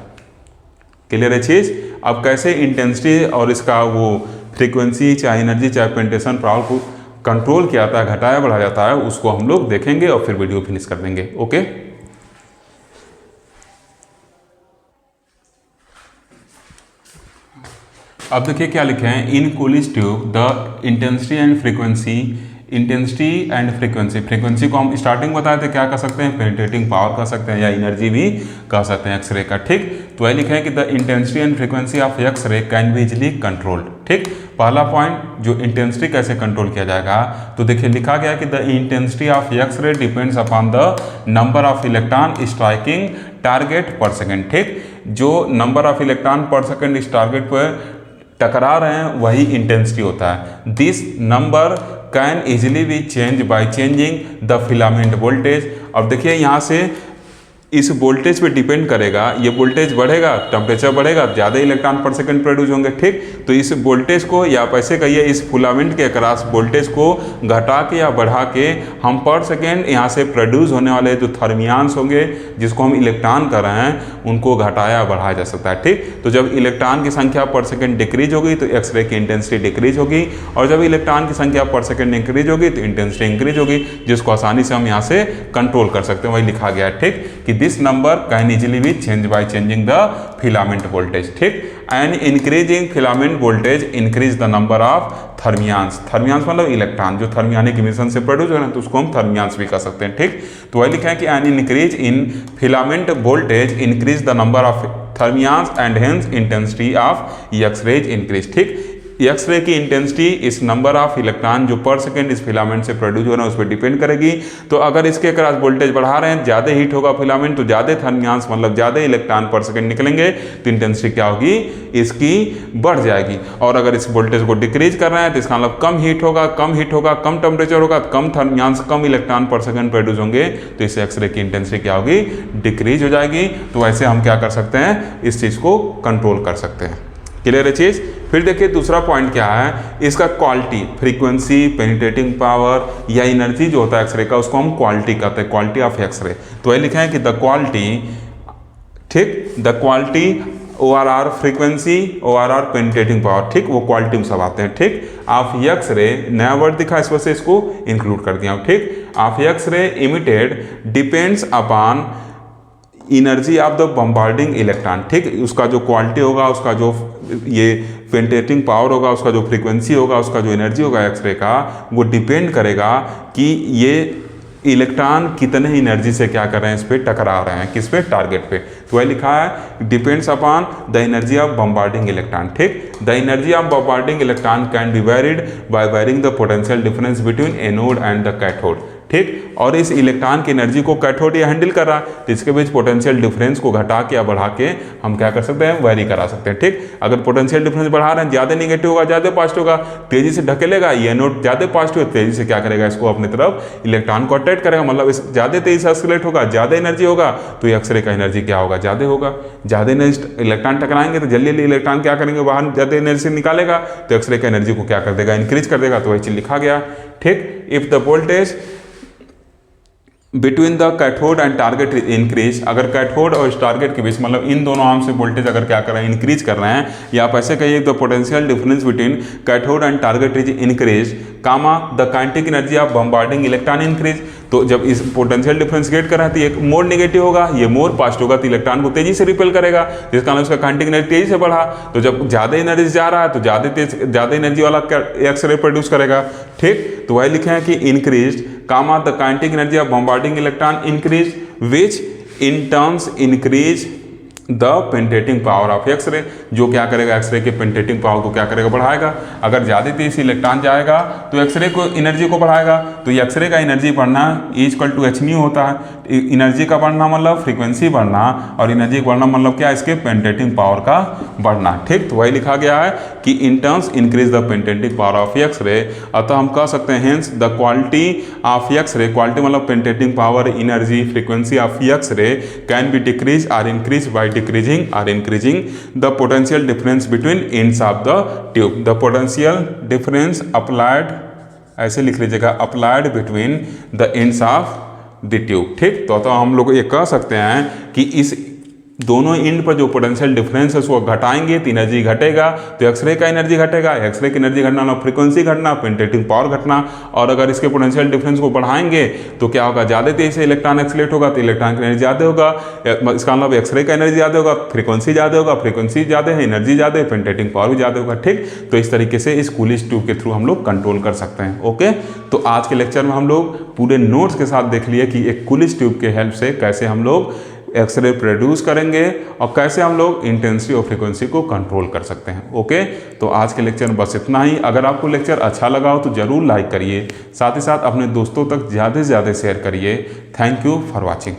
क्लियर है चीज। अब कैसे इंटेंसिटी और इसका वो फ्रीक्वेंसी चाहे एनर्जी चाहे पेंटेशन पावर को कंट्रोल किया जाता है, घटाया बढ़ाया जाता है, उसको हम लोग देखेंगे और फिर वीडियो फिनिश कर देंगे। ओके, अब देखिए क्या लिखे हैं, in Coolidge tube the intensity and frequency, intensity and frequency, frequency को हम स्टार्टिंग बताए थे क्या कह सकते हैं, पेनिट्रेटिंग पावर कह सकते हैं या एनर्जी भी कह सकते हैं एक्सरे का। ठीक, तो वही लिखे हैं कि the intensity and frequency of x ray can be easily controlled. ठीक, पहला पॉइंट जो इंटेंसिटी कैसे कंट्रोल किया जाएगा, तो देखिए लिखा गया कि the intensity of X-ray depends upon the number of electron striking target per second. ठीक, जो number of electron per second इस टारगेट पर टकरा रहे हैं वही इंटेंसिटी होता है। This number can easily be change by changing the filament voltage. अब देखिए यहाँ से इस वोल्टेज पे डिपेंड करेगा, ये वोल्टेज बढ़ेगा टेम्परेचर बढ़ेगा, ज़्यादा इलेक्ट्रॉन पर सेकंड प्रोड्यूस होंगे। ठीक, तो इस वोल्टेज को या आप ऐसे कहिए इस फिलामेंट के अक्रॉस वोल्टेज को घटा के या बढ़ा के हम पर सेकेंड यहाँ से प्रोड्यूस होने वाले जो थर्मियान्स होंगे जिसको हम इलेक्ट्रॉन कर रहे हैं उनको घटाया बढ़ाया जा सकता है। ठीक, तो जब इलेक्ट्रॉन की संख्या पर सेकेंड डिक्रीज होगी तो एक्सरे की इंटेंसिटी डिक्रीज होगी, और जब इलेक्ट्रॉन की संख्या पर सेकेंड इंक्रीज होगी तो इंटेंसिटी इंक्रीज होगी, जिसको आसानी से हम यहाँ से कंट्रोल कर सकते हैं, वही लिखा गया है। ठीक, कि this number can easily be change by changing the filament voltage. ठीक, and increasing filament voltage increase the number of thermions. Thermions मतलब इलेक्ट्रॉन जो थर्मियानिक इमिशन से प्रोड्यूस हो रहे हैं तो उसको हम थर्मियान्स भी कह सकते हैं। ठीक, तो वही लिखा है कि an increase in filament voltage increase the number of thermions and hence intensity of x rays increase. ठीक, एक्सरे की इंटेंसिटी इस नंबर ऑफ इलेक्ट्रॉन जो पर सेकेंड इस फिलामेंट से प्रोड्यूस हो रहे हैं उस पर डिपेंड करेगी। तो अगर इसके क्रॉस वोल्टेज बढ़ा रहे हैं, ज़्यादा हीट होगा फिलामेंट तो ज़्यादा थर्मियान्स मतलब ज़्यादा इलेक्ट्रॉन पर सेकेंड निकलेंगे तो इंटेंसिटी क्या होगी, इसकी बढ़ जाएगी। और अगर इस वोल्टेज को डिक्रीज कर रहे हैं तो इसका मतलब कम हीट होगा, कम टेम्परेचर होगा, कम थर्मियान्स, कम इलेक्ट्रॉन पर सेकेंड प्रोड्यूस होंगे तो इस एक्सरे की इंटेंसिटी क्या होगी, डिक्रीज हो जाएगी। तो ऐसे हम क्या कर सकते हैं, इस चीज़ को कंट्रोल कर सकते हैं। क्लियर है चीज़। फिर देखिए दूसरा पॉइंट क्या है, इसका क्वालिटी, फ्रीक्वेंसी, पेनिट्रेटिंग पावर या एनर्जी जो होता है एक्सरे का उसको हम क्वालिटी कहते हैं, क्वालिटी ऑफ एक्सरे। तो ये लिखा है कि द क्वालिटी, ठीक, the quality ORR frequency, ORR penetrating power. ठीक, वो क्वालिटी में सब आते हैं। ठीक, ऑफ एक्सरे, नया वर्ड दिखा इस वजह से इसको इंक्लूड कर दिया। ठीक, of X-ray emitted depends upon energy of the bombarding electron. ठीक, उसका जो क्वालिटी होगा, उसका जो ये पेनिट्रेटिंग पावर होगा, उसका जो फ्रीक्वेंसी होगा, उसका जो एनर्जी होगा एक्सरे का, वो डिपेंड करेगा कि ये इलेक्ट्रॉन कितने एनर्जी से क्या कर रहे हैं, इस पे टकरा रहे हैं, किस पे, टारगेट पे। तो वह लिखा है depends upon the energy of bombarding electron. ठीक, the energy of bombarding electron can be varied by varying the potential difference between anode and the cathode. ठीक, और इस इलेक्ट्रॉन की एनर्जी को कैथोड या हैंडल कर रहा है तो इसके बीच पोटेंशियल डिफरेंस को घटा के या बढ़ा के हम क्या कर सकते हैं, वेरी करा सकते हैं। ठीक, अगर पोटेंशियल डिफरेंस बढ़ा रहे हैं, ज़्यादा निगेटिव होगा, ज़्यादा पॉजिटिव होगा, तेजी से ढकेलेगा, ये एनोड ज़्यादा पॉजिटिव तेजी से क्या करेगा, इसको अपनी तरफ इलेक्ट्रॉन को अट्रैक्ट करेगा, मतलब इस ज़्यादा तेजी से एक्सीलरेट होगा, ज़्यादा एनर्जी होगा तो एक्सरे का एनर्जी क्या होगा, ज़्यादा होगा। ज़्यादा एनर्जी इलेक्ट्रॉन टकराएंगे तो जल्दी जल्दी इलेक्ट्रॉन क्या करेंगे, बाहर ज़्यादा एनर्जी निकालेगा तो एक्सरे का एनर्जी को क्या कर देगा, इंक्रीज कर देगा। तो वही चीज़ लिखा गया। ठीक, if the voltage between the cathode and target increase, अगर कैथोड और टारगेट के बीच मतलब इन दोनों आर्म से वोल्टेज अगर क्या कर रहे हैं, इंक्रीज कर रहे हैं, या आप ऐसे कहिए the potential difference between cathode and target is increase, comma the kinetic energy of bombarding electron increase. तो जब इस पोटेंशियल डिफरेंस क्रिएट कर रहा है तो ये मोर नेगेटिव होगा, ये मोर पॉजिटिव होगा, तो इलेक्ट्रॉन को तेजी से रिपेल करेगा, जिसका कारण उसका काइनेटिक एनर्जी तेजी से बढ़ा। तो जब ज़्यादा एनर्जी जा रहा है तो ज़्यादा एनर्जी वाला एक्सरे प्रोड्यूस करेगा। ठीक, तो वही लिखे हैं कि increase, comma the kinetic energy of bombarding electron increase which in terms increase the penetrating power of X-ray. जो क्या करेगा, एक्सरे के पेनिट्रेटिंग पावर को क्या करेगा, बढ़ाएगा। अगर ज़्यादा तेज इलेक्ट्रॉन जाएगा तो एक्सरे को एनर्जी को बढ़ाएगा। तो ये एक्सरे का एनर्जी बढ़ना E=h होता है। एनर्जी का बढ़ना मतलब फ्रीक्वेंसी बढ़ना, और एनर्जी का बढ़ना मतलब क्या, इसके पेनिट्रेटिंग पावर का बढ़ना। ठीक, तो वही लिखा गया है कि in terms increase the penetrating power of x ray. अतः हम कह सकते हैं hence the quality of x ray, quality मतलब penetrating power, energy, frequency of x ray can be decrease और increase by decreasing the potential difference between ends of the tube. The potential difference applied, ऐसे लिख लीजिएगा, applied between the ends of the tube. ठीक, तो हम लोग ये कह सकते हैं कि इस दोनों एंड पर जो पोटेंशियल डिफरेंस है उसको घटाएंगे तो एनर्जी घटेगा, तो एक्सरे का एनर्जी घटेगा, एक्सरे की एनर्जी घटना मतलब फ्रीक्वेंसी घटना, पेनिट्रेटिंग पावर घटना। और अगर इसके पोटेंशियल डिफरेंस को बढ़ाएंगे तो क्या होगा, ज़्यादा तेज से इलेक्ट्रॉन एक्सलेट होगा तो इलेक्ट्रॉन की एनर्जी ज़्यादा होगा। इसका मतलब एक्सरे का एनर्जी ज़्यादा होगा, फ्रीक्वेंसी ज़्यादा होगा, फ्रीक्वेंसी ज़्यादा है, एनर्जी ज़्यादा है, पेनिट्रेटिंग पावर भी ज़्यादा होगा। ठीक, तो इस तरीके से इस कूलिज ट्यूब के थ्रू हम लोग कंट्रोल कर सकते हैं। ओके, तो आज के लेक्चर में हम लोग पूरे नोट्स के साथ देख लिए कि एक कूलिज ट्यूब के हेल्प से कैसे हम लोग एक्सरे प्रोड्यूस करेंगे और कैसे हम लोग इंटेंसिटी और फ्रीक्वेंसी को कंट्रोल कर सकते हैं। ओके, तो आज के लेक्चर में बस इतना ही। अगर आपको लेक्चर अच्छा लगा हो तो ज़रूर लाइक करिए, साथ ही साथ अपने दोस्तों तक ज़्यादा से ज़्यादा शेयर करिए। Thank you for watching.